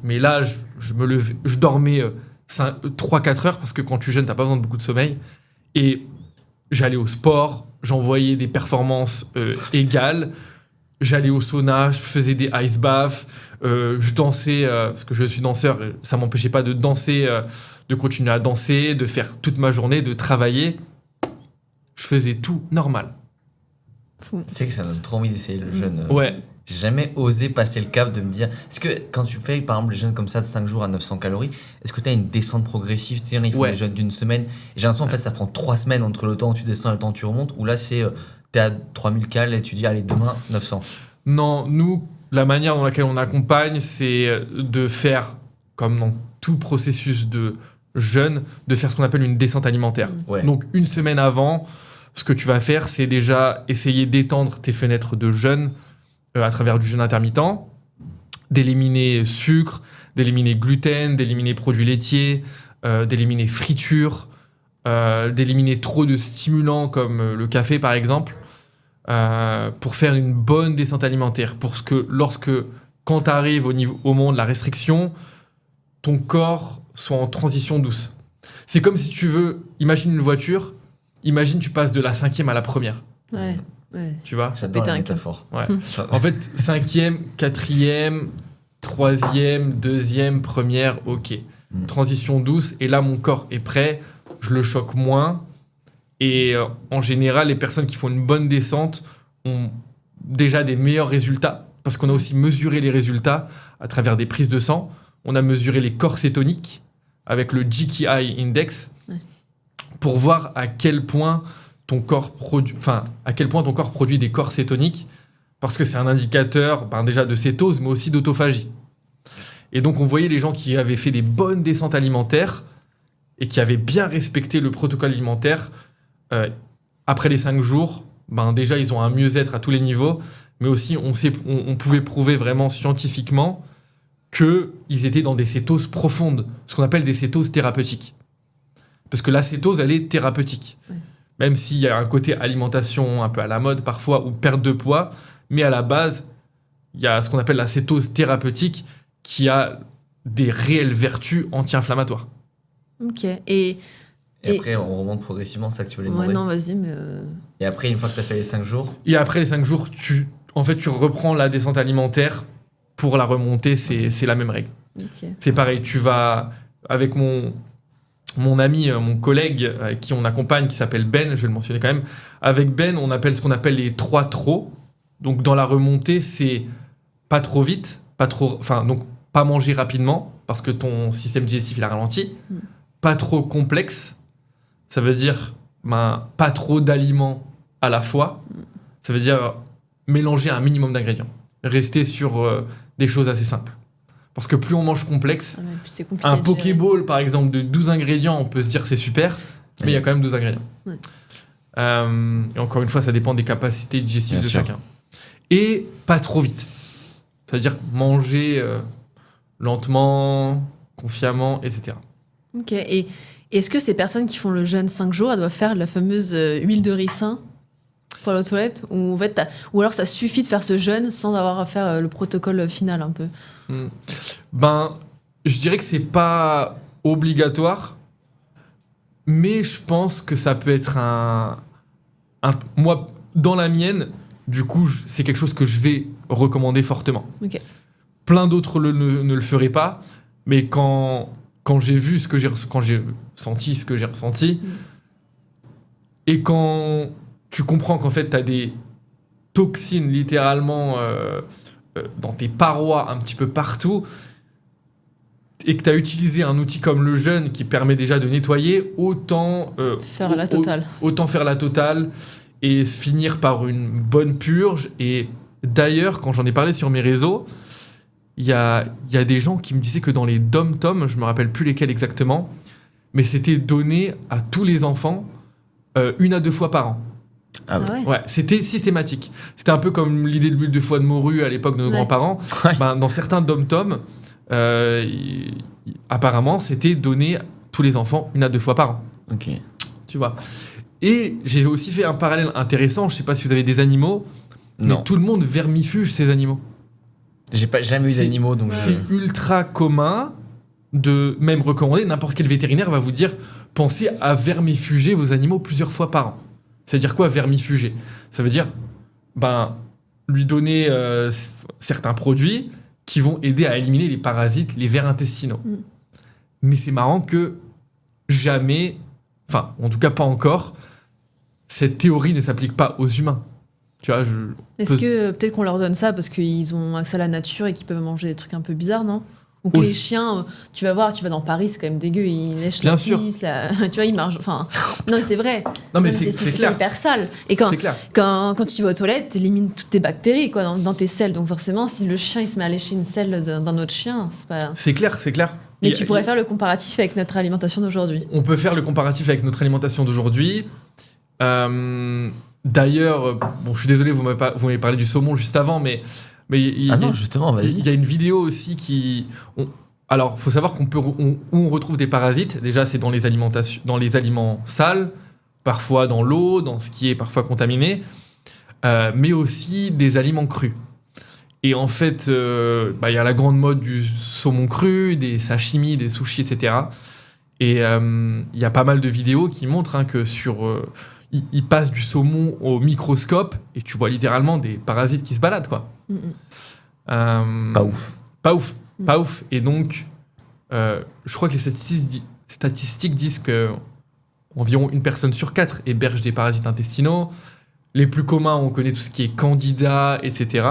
S1: Mais là, je dormais 3-4 heures, parce que quand tu jeûnes, t'as pas besoin de beaucoup de sommeil. Et j'allais au sport, j'envoyais des performances égales. J'allais au sauna, je faisais des ice baths, je dansais, parce que je suis danseur, ça m'empêchait pas de danser, de continuer à danser, de faire toute ma journée, de travailler. Je faisais tout normal.
S2: Tu sais que ça donne trop envie d'essayer le jeûne.
S1: Ouais.
S2: J'ai jamais osé passer le cap de me dire... Est-ce que quand tu fais, par exemple, les jeûnes comme ça de 5 jours à 900 calories, est-ce que tu as une descente progressive? Tu sais, il faut des jeûnes d'1 semaine. Et j'ai l'impression, en fait, ça prend 3 semaines entre le temps où tu descends et le temps où tu remontes, où là, c'est... T'es à 3000 cales et tu dis, allez, demain, 900.
S1: Non, nous, la manière dans laquelle on accompagne, c'est de faire, comme dans tout processus de jeûne, de faire ce qu'on appelle une descente alimentaire.
S2: Ouais.
S1: Donc, 1 semaine avant, ce que tu vas faire, c'est déjà essayer d'étendre tes fenêtres de jeûne à travers du jeûne intermittent, d'éliminer sucre, d'éliminer gluten, d'éliminer produits laitiers, d'éliminer friture, d'éliminer trop de stimulants comme le café, par exemple, pour faire une bonne descente alimentaire. Pour que quand tu arrives au moment de la restriction, ton corps soit en transition douce. C'est comme si tu veux, imagine une voiture, imagine tu passes de la 5e à la 1re.
S3: Ouais.
S1: Tu vois?
S2: J'adore la métaphore.
S1: Ouais. En fait, 5e, 4e, 3e, 2e, 1re, ok. Transition douce, et là, mon corps est prêt, je le choque moins. Et en général, les personnes qui font une bonne descente ont déjà des meilleurs résultats, parce qu'on a aussi mesuré les résultats à travers des prises de sang. On a mesuré les corps cétoniques avec le GKI Index pour voir à quel point ton corps produit des corps cétoniques, parce que c'est un indicateur déjà de cétose, mais aussi d'autophagie. Et donc, on voyait les gens qui avaient fait des bonnes descentes alimentaires et qui avaient bien respecté le protocole alimentaire. Après les 5 jours, déjà, ils ont un mieux-être à tous les niveaux, mais aussi, on pouvait prouver vraiment scientifiquement qu'ils étaient dans des cétoses profondes, ce qu'on appelle des cétoses thérapeutiques. Parce que la cétose, elle est thérapeutique. Ouais. Même s'il y a un côté alimentation un peu à la mode parfois, ou perte de poids, mais à la base, il y a ce qu'on appelle la cétose thérapeutique qui a des réelles vertus anti-inflammatoires.
S3: Ok.
S2: Et après, on remonte progressivement, c'est ça que tu voulais demander?
S3: Ouais, non, vas-y, mais...
S2: Et après, une fois que tu as fait les 5 jours?
S1: Et après les 5 jours, tu reprends la descente alimentaire. Pour la remontée, c'est la même règle.
S3: Okay.
S1: C'est pareil, tu vas... Avec mon ami, mon collègue avec qui on accompagne, qui s'appelle Ben, je vais le mentionner quand même. Avec Ben, on appelle ce qu'on appelle les 3 trop. Donc, dans la remontée, c'est pas trop vite, donc pas manger rapidement, parce que ton système digestif, il a ralenti. Pas trop complexe. Ça veut dire pas trop d'aliments à la fois. Ça veut dire mélanger un minimum d'ingrédients. Rester sur des choses assez simples. Parce que plus on mange complexe, un Pokéball, par exemple, de 12 ingrédients, on peut se dire c'est super, mais il y a quand même 12 ingrédients. Ouais. Et encore une fois, ça dépend des capacités digestives de chacun. Et pas trop vite. C'est-à-dire manger lentement, consciemment, etc.
S3: Ok. Et est-ce que ces personnes qui font le jeûne 5 jours, elles doivent faire la fameuse huile de ricin pour la toilette, ou en fait, ou alors ça suffit de faire ce jeûne sans avoir à faire le protocole final un peu?
S1: Ben, je dirais que c'est pas obligatoire, mais je pense que ça peut être moi, dans la mienne, du coup, c'est quelque chose que je vais recommander fortement.
S3: Ok.
S1: Plein d'autres ne le feraient pas, mais quand j'ai vu quand j'ai senti ce que j'ai ressenti, et quand tu comprends qu'en fait, tu as des toxines littéralement dans tes parois un petit peu partout, et que tu as utilisé un outil comme le jeûne qui permet déjà de nettoyer, autant
S3: faire la totale.
S1: Autant faire la totale et se finir par une bonne purge. Et d'ailleurs, quand j'en ai parlé sur mes réseaux, il y a des gens qui me disaient que dans les dom-toms, je me rappelle plus lesquels exactement, mais c'était donné à tous les enfants 1 à 2 fois par an.
S2: Ah
S3: ouais.
S1: Ouais, c'était systématique. C'était un peu comme l'idée de l'huile de foie de morue à l'époque de nos grands-parents.
S2: Ouais.
S1: Ben, dans certains dom-toms, apparemment, c'était donné à tous les enfants 1 à 2 fois par an.
S2: Ok.
S1: Tu vois. Et j'ai aussi fait un parallèle intéressant. Je sais pas si vous avez des animaux,
S2: Non.
S1: mais tout le monde vermifuge ces animaux.
S2: J'ai jamais eu
S1: C'est-
S2: d'animaux, donc
S1: C'est ultra commun de même recommander. N'importe quel vétérinaire va vous dire pensez à vermifuger vos animaux plusieurs fois par an. Ça veut dire quoi, vermifuger? Ça veut dire lui donner certains produits qui vont aider à éliminer les parasites, les vers intestinaux. Mais c'est marrant que jamais, enfin, en tout cas pas encore, cette théorie ne s'applique pas aux humains. Tu vois,
S3: Est-ce que peut-être qu'on leur donne ça parce qu'ils ont accès à la nature et qu'ils peuvent manger des trucs un peu bizarres, non? Ou que
S1: Aussi.
S3: les chiens, tu vas dans Paris, c'est quand même dégueu, ils lèchent
S1: Bien
S3: la
S1: sûr.
S3: pisse, tu vois, ils marchent. Enfin, non, mais c'est vrai.
S1: Non, mais
S3: Non,
S1: c'est clair.
S3: hyper sale. Et quand
S1: C'est clair.
S3: tu vas aux toilettes, t'élimines toutes tes bactéries quoi, dans tes selles. Donc forcément, si le chien il se met à lécher une selle d'un autre chien, c'est pas.
S1: C'est clair, c'est clair.
S3: Mais
S1: Et-
S3: tu pourrais faire le comparatif avec notre alimentation d'aujourd'hui.
S1: On peut faire le comparatif avec notre alimentation d'aujourd'hui. D'ailleurs, bon, je suis désolé, vous m'avez parlé du saumon juste avant, mais
S2: Ah non, justement, vas-y.
S1: il y a une vidéo aussi qui. Alors, faut savoir où on retrouve des parasites. Déjà, c'est dans les aliments sales, parfois dans l'eau, dans ce qui est parfois contaminé, mais aussi des aliments crus. Et en fait, il y a la grande mode du saumon cru, des sashimi, des sushis, etc. Et il y a pas mal de vidéos qui montrent que ils passent du saumon au microscope et tu vois littéralement des parasites qui se baladent, quoi.
S2: Pas ouf.
S1: Pas ouf. Pas ouf. Et donc, je crois que les statistiques disent que environ 1 personne sur 4 héberge des parasites intestinaux. Les plus communs, on connaît tout ce qui est candida, etc.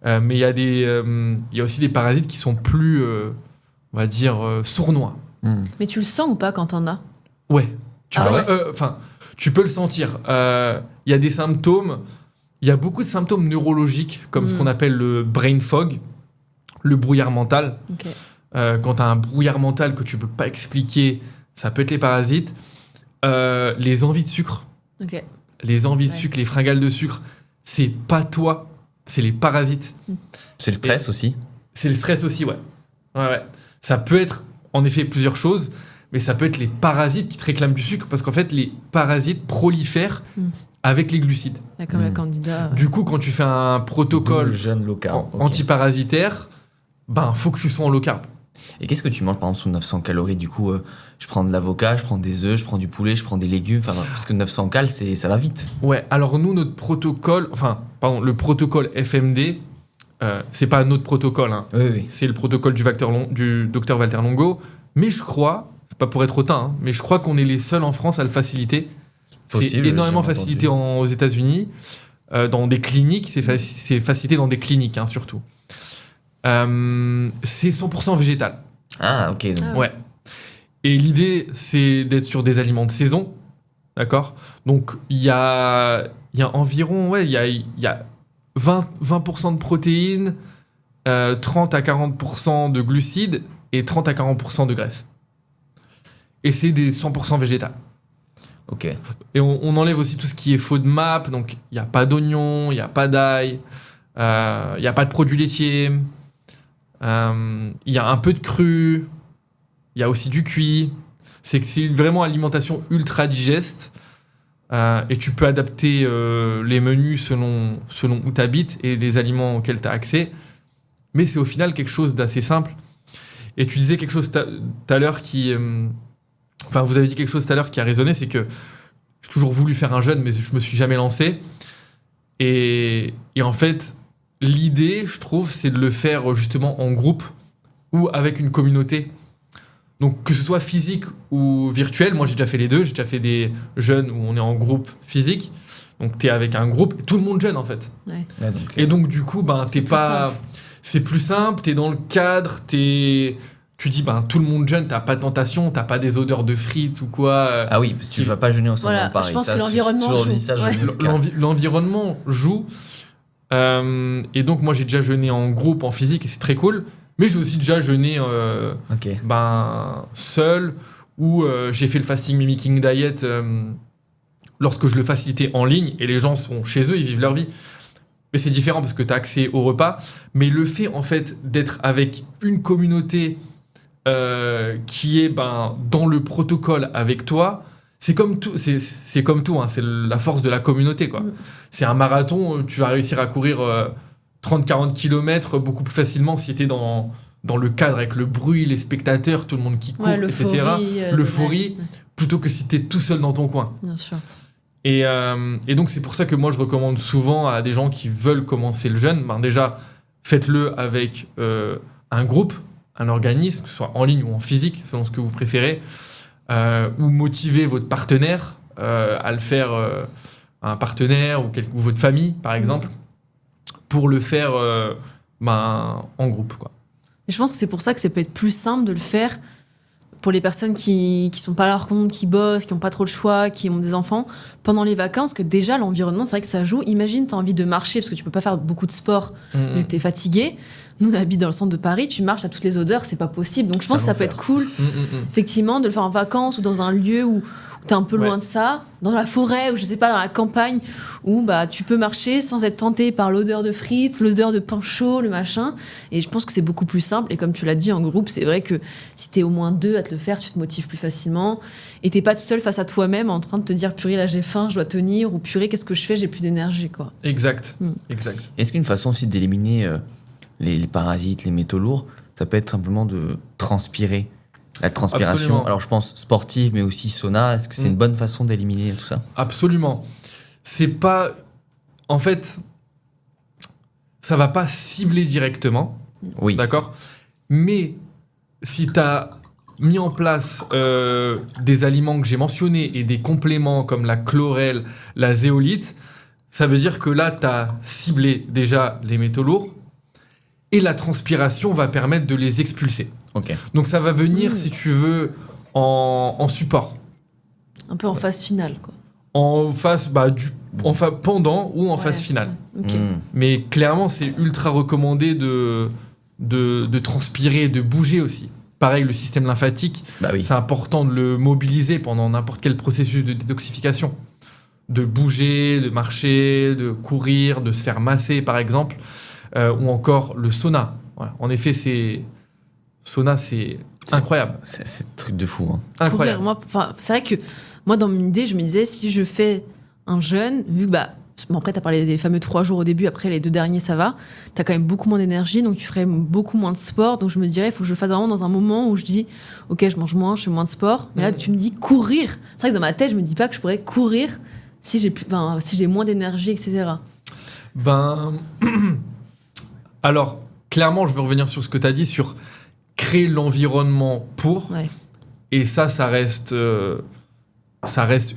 S1: Mais il y a aussi des parasites qui sont plus, on va dire, sournois.
S3: Mais tu le sens ou pas quand t'en as?
S1: Ouais.
S3: Ah
S1: Tu peux le sentir. Il y a des symptômes. Il y a beaucoup de symptômes neurologiques, comme ce qu'on appelle le brain fog, le brouillard mental.
S3: Ok.
S1: Quand tu as un brouillard mental que tu peux pas expliquer, ça peut être les parasites. Les envies de sucre.
S3: Ok.
S1: Les envies de sucre, les fringales de sucre, c'est pas toi, c'est les parasites.
S2: C'est le stress aussi.
S1: C'est le stress aussi, ouais. Ouais. Ça peut être, en effet, plusieurs choses, mais ça peut être les parasites qui te réclament du sucre, parce qu'en fait, les parasites prolifèrent avec les glucides.
S3: Comme la candida.
S1: Du coup, quand tu fais un protocole
S2: Jeune low carb. Ok.
S1: antiparasitaire, faut que tu sois en low carb.
S2: Et qu'est-ce que tu manges par exemple sous 900 calories? Du coup, je prends de l'avocat, je prends des œufs, je prends du poulet, je prends des légumes. Enfin, parce que 900 cal, ça va vite.
S1: Ouais, alors nous, le protocole FMD, c'est pas notre protocole, hein.
S2: Oui.
S1: C'est le protocole du docteur Walter Longo. Mais je crois, c'est pas pour être hautain, mais je crois qu'on est les seuls en France à le faciliter.
S2: Possible,
S1: C'est énormément
S2: j'ai
S1: facilité aux États-Unis, dans des cliniques. C'est facilité dans des cliniques, surtout. C'est 100% végétal.
S2: Ah, ok. Donc,
S1: Ouais. Et l'idée, c'est d'être sur des aliments de saison. D'accord? Donc, il y a environ, il y a 20% de protéines, 30 à 40% de glucides et 30 à 40% de graisse. Et c'est des 100% végétal.
S2: ok.
S1: Et on enlève aussi tout ce qui est FODMAP, donc il n'y a pas d'oignon, il n'y a pas d'ail, il n'y a pas de produits laitiers, il y a un peu de cru, il il y a aussi du cuit. C'est que c'est vraiment alimentation ultra digeste. Et tu peux adapter les menus selon où tu habites et les aliments auxquels tu as accès. Mais c'est au final quelque chose d'assez simple. Et tu disais quelque chose tout à l'heure qui... Enfin, vous avez dit quelque chose tout à l'heure qui a résonné, c'est que j'ai toujours voulu faire un jeûne, mais je me suis jamais lancé. Et en fait, l'idée, je trouve, c'est de le faire justement en groupe ou avec une communauté. Donc, que ce soit physique ou virtuel, moi j'ai déjà fait les deux. J'ai déjà fait des jeûnes où on est en groupe physique. Donc, t'es avec un groupe et tout le monde jeûne en fait.
S3: Ouais.
S1: Et donc, du coup, t'es pas. C'est plus simple, t'es dans le cadre, tu dis, tout le monde jeûne, t'as pas de tentation, t'as pas des odeurs de frites ou quoi.
S2: Ah oui, parce que tu vas pas jeûner ensemble dans Paris.
S3: Je pense que l'environnement joue.
S1: L'environnement joue. Et donc, moi, j'ai déjà jeûné en groupe, en physique, et c'est très cool. Mais j'ai aussi déjà jeûné seul, ou j'ai fait le fasting mimicking diet lorsque je le facilitais en ligne, et les gens sont chez eux, ils vivent leur vie. Mais c'est différent parce que tu as accès au repas. Mais le fait, en fait, d'être avec une communauté qui est dans le protocole avec toi, c'est comme tout. C'est comme tout, hein, c'est la force de la communauté, quoi. C'est un marathon, tu vas réussir à courir 30-40 km beaucoup plus facilement si tu es dans le cadre avec le bruit, les spectateurs, tout le monde qui court, etc. L'euphorie, plutôt que si tu es tout seul dans ton coin.
S3: Bien sûr.
S1: Et donc, c'est pour ça que moi, je recommande souvent à des gens qui veulent commencer le jeûne, déjà, faites-le avec un groupe, un organisme, que ce soit en ligne ou en physique, selon ce que vous préférez, ou motivez votre partenaire à le faire, un partenaire ou votre famille, par exemple, pour le faire en groupe, quoi.
S3: Et je pense que c'est pour ça que ça peut être plus simple de le faire pour les personnes qui sont pas à leur compte, qui bossent, qui n'ont pas trop le choix, qui ont des enfants, pendant les vacances, que déjà l'environnement, c'est vrai que ça joue. Imagine, tu as envie de marcher, parce que tu peux pas faire beaucoup de sport, vu que tu es fatigué. Nous, on habite dans le centre de Paris, tu marches à toutes les odeurs, c'est pas possible. Donc je pense que ça peut être cool, effectivement, de le faire en vacances ou dans un lieu où t'es un peu loin de ça, dans la forêt ou je sais pas, dans la campagne, où tu peux marcher sans être tenté par l'odeur de frites, l'odeur de pain chaud, le machin. Et je pense que c'est beaucoup plus simple. Et comme tu l'as dit, en groupe, c'est vrai que si t'es au moins 2 à te le faire, tu te motives plus facilement. Et t'es pas tout seul face à toi-même en train de te dire purée, là j'ai faim, je dois tenir, ou purée, qu'est-ce que je fais, j'ai plus d'énergie, quoi.
S1: Exact. Exact.
S2: Est-ce qu'une façon aussi d'éliminer les parasites, les métaux lourds, ça peut être simplement de transpirer? La transpiration,
S1: Absolument.
S2: Alors je pense sportive, mais aussi sauna, est-ce que c'est une bonne façon d'éliminer tout ça?
S1: Absolument. C'est pas... En fait, ça va pas cibler directement.
S2: Oui.
S1: D'accord? Mais si tu as mis en place des aliments que j'ai mentionnés et des compléments comme la chlorelle, la zéolite, ça veut dire que là, tu as ciblé déjà les métaux lourds et la transpiration va permettre de les expulser.
S2: Ok.
S1: Donc ça va venir, si tu veux, en support.
S3: Un peu en phase finale, quoi.
S1: En phase, pendant ou en phase finale.
S3: Ouais. Ok.
S1: Mais clairement, c'est ultra recommandé de transpirer, de bouger aussi. Pareil, le système lymphatique, c'est important de le mobiliser pendant n'importe quel processus de détoxification. De bouger, de marcher, de courir, de se faire masser, par exemple. Ou encore le sauna. Ouais. En effet, sauna, c'est incroyable.
S2: C'est un truc de fou. Hein.
S1: Incroyable.
S3: C'est vrai que moi, dans mon idée, je me disais, si je fais un jeûne, vu que après, tu as parlé des fameux 3 jours au début, après les 2 derniers, ça va, tu as quand même beaucoup moins d'énergie, donc tu ferais beaucoup moins de sport. Donc je me dirais, il faut que je le fasse vraiment dans un moment où je dis, ok, je mange moins, je fais moins de sport. Mais là, tu me dis courir. C'est vrai que dans ma tête, je me dis pas que je pourrais courir si j'ai moins d'énergie, etc.
S1: Alors, clairement, je veux revenir sur ce que tu as dit, sur créer l'environnement pour.
S3: Ouais.
S1: Et ça reste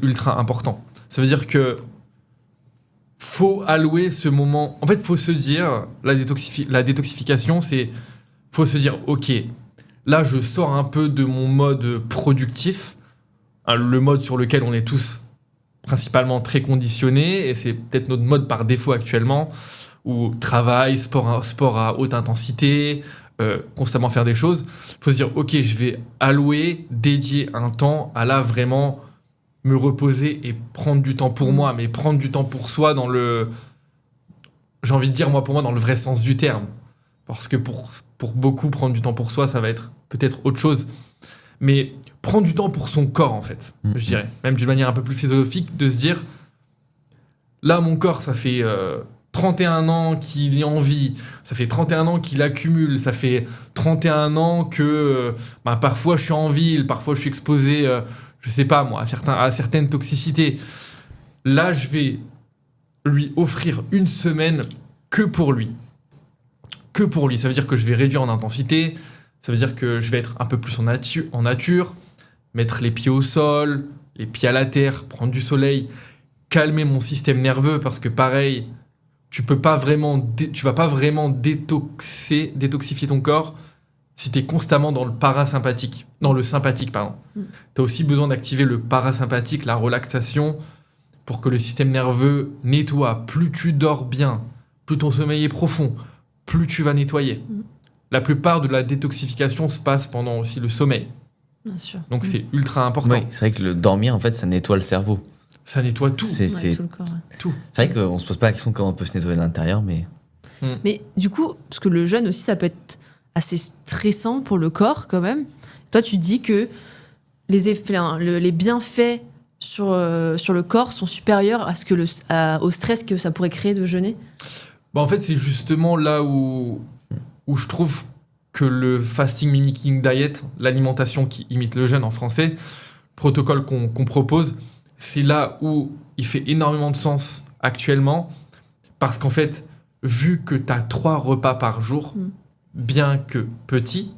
S1: ultra important. Ça veut dire que faut allouer ce moment... En fait, faut se dire, la détoxification, faut se dire, ok, là, je sors un peu de mon mode productif, hein, le mode sur lequel on est tous principalement très conditionnés, et c'est peut-être notre mode par défaut actuellement, où travail, sport à haute intensité, constamment faire des choses. Il faut se dire, ok, je vais dédier un temps à là vraiment me reposer et prendre du temps pour moi, mais prendre du temps pour soi dans le... J'ai envie de dire, pour moi, dans le vrai sens du terme. Parce que pour beaucoup, prendre du temps pour soi, ça va être peut-être autre chose. mais prendre du temps pour son corps, en fait, je dirais. Même d'une manière un peu plus philosophique, de se dire, là, mon corps, ça fait 31 ans qu'il est en vie, ça fait 31 ans qu'il accumule, ça fait 31 ans que parfois je suis en ville, parfois je suis exposé, je sais pas moi, à certaines toxicités. Là, je vais lui offrir une semaine que pour lui. Que pour lui. Ça veut dire que je vais réduire en intensité, ça veut dire que je vais être un peu plus en nature, mettre les pieds au sol, les pieds à la terre, prendre du soleil, calmer mon système nerveux, parce que pareil, tu vas pas vraiment détoxifier ton corps si tu es constamment dans le sympathique, pardon. Tu as aussi besoin d'activer le parasympathique, la relaxation, pour que le système nerveux nettoie. Plus tu dors bien, plus ton sommeil est profond, plus tu vas nettoyer. La plupart de la détoxification se passe pendant aussi le sommeil.
S3: Bien sûr.
S1: Donc c'est ultra important.
S2: Oui, c'est vrai que le dormir, en fait, ça nettoie le cerveau.
S1: Ça nettoie tout.
S2: C'est
S3: tout le corps.
S1: Tout.
S2: C'est vrai qu'on se pose pas la question comment on peut se nettoyer de l'intérieur, mais...
S3: Mais du coup, parce que le jeûne aussi, ça peut être assez stressant pour le corps quand même. Toi, tu dis que les bienfaits sur le corps sont supérieurs au stress que ça pourrait créer de jeûner.
S1: En fait, c'est justement là où je trouve que le fasting mimicking diet, l'alimentation qui imite le jeûne en français, protocole qu'on propose, c'est là où il fait énormément de sens actuellement, parce qu'en fait, vu que tu as 3 repas par jour, bien que petits,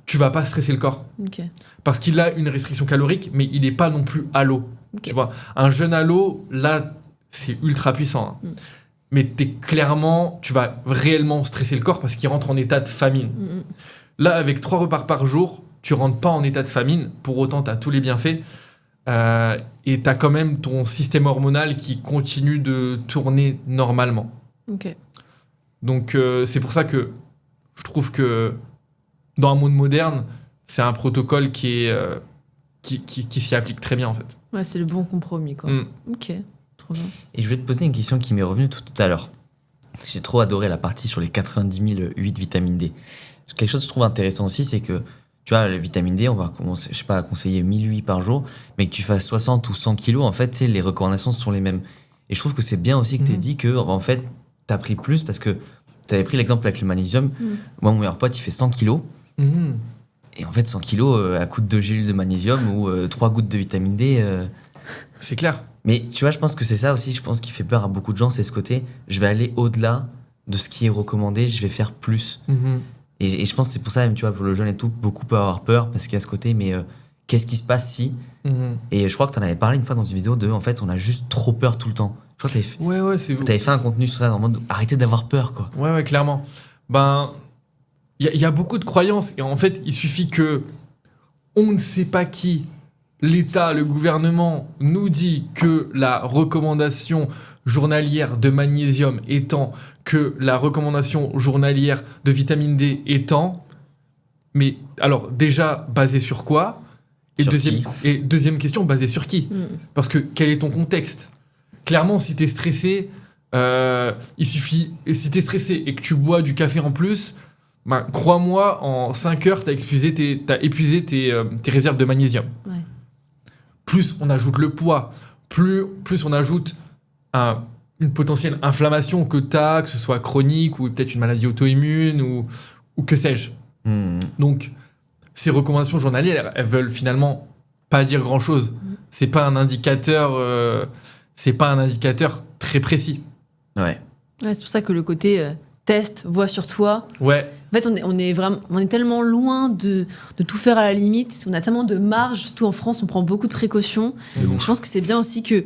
S1: tu vas pas stresser le corps.
S3: Okay.
S1: Parce qu'il a une restriction calorique, mais il n'est pas non plus à l'eau.
S3: Okay.
S1: Tu vois, un jeûne à l'eau, là, c'est ultra puissant. Mais tu vas réellement stresser le corps parce qu'il rentre en état de famine. Là, avec 3 repas par jour, tu rentres pas en état de famine. Pour autant, tu as tous les bienfaits. Et tu as quand même ton système hormonal qui continue de tourner normalement.
S3: Okay.
S1: Donc, c'est pour ça que je trouve que dans un monde moderne, c'est un protocole qui s'y applique très bien, en fait.
S3: Ouais, c'est le bon compromis, quoi. Ok, trop bien.
S2: Et je vais te poser une question qui m'est revenue tout à l'heure. J'ai trop adoré la partie sur les 90 000 8 vitamines D. Quelque chose que je trouve intéressant aussi, c'est que, tu vois, les vitamines D, on va commencer, je sais pas, à conseiller 1008 par jour, mais que tu fasses 60 ou 100 kilos, en fait, les recommandations sont les mêmes. Et je trouve que c'est bien aussi que tu aies dit que, en fait, tu as pris plus parce que tu avais pris l'exemple avec le magnésium. Moi, mon meilleur pote, il fait 100 kilos. Et en fait, 100 kilos, à coup de 2 gélules de magnésium ou 3 gouttes de vitamine D.
S1: C'est clair.
S2: Mais tu vois, je pense que c'est ça aussi, je pense qui fait peur à beaucoup de gens, c'est ce côté, je vais aller au-delà de ce qui est recommandé, je vais faire plus. Et je pense que c'est pour ça, même, tu vois, pour le jeûne et tout, beaucoup peuvent avoir peur parce qu'il y a ce côté, mais qu'est-ce qui se passe si Et je crois que tu en avais parlé une fois dans une vidéo de, en fait, on a juste trop peur tout le temps. Je crois que t'avais fait un contenu sur ça, en mode arrêtez d'avoir peur, quoi.
S1: Ouais, clairement. Il y a beaucoup de croyances et en fait, il suffit que on ne sait pas qui, l'État, le gouvernement, nous dit que la recommandation journalière de magnésium étant, que la recommandation journalière de vitamine D étant, mais alors déjà, basé sur quoi ? Et deuxième question, basé sur qui ? Parce que quel est ton contexte ? Clairement, si t'es stressé, si t'es stressé et que tu bois du café en plus, crois-moi, en 5 heures, t'as épuisé tes réserves de magnésium.
S3: Ouais.
S1: Plus on ajoute le poids, plus on ajoute une potentielle inflammation que t'as, que ce soit chronique ou peut-être une maladie auto-immune ou que sais-je. Donc, ces recommandations journalières, elles veulent finalement pas dire grand-chose. C'est pas un indicateur très précis.
S2: Ouais,
S3: c'est pour ça que le côté test, vois sur toi.
S1: Ouais.
S3: En fait, on est tellement loin de tout faire à la limite. On a tellement de marge, surtout en France, on prend beaucoup de précautions. Je pense que c'est bien aussi que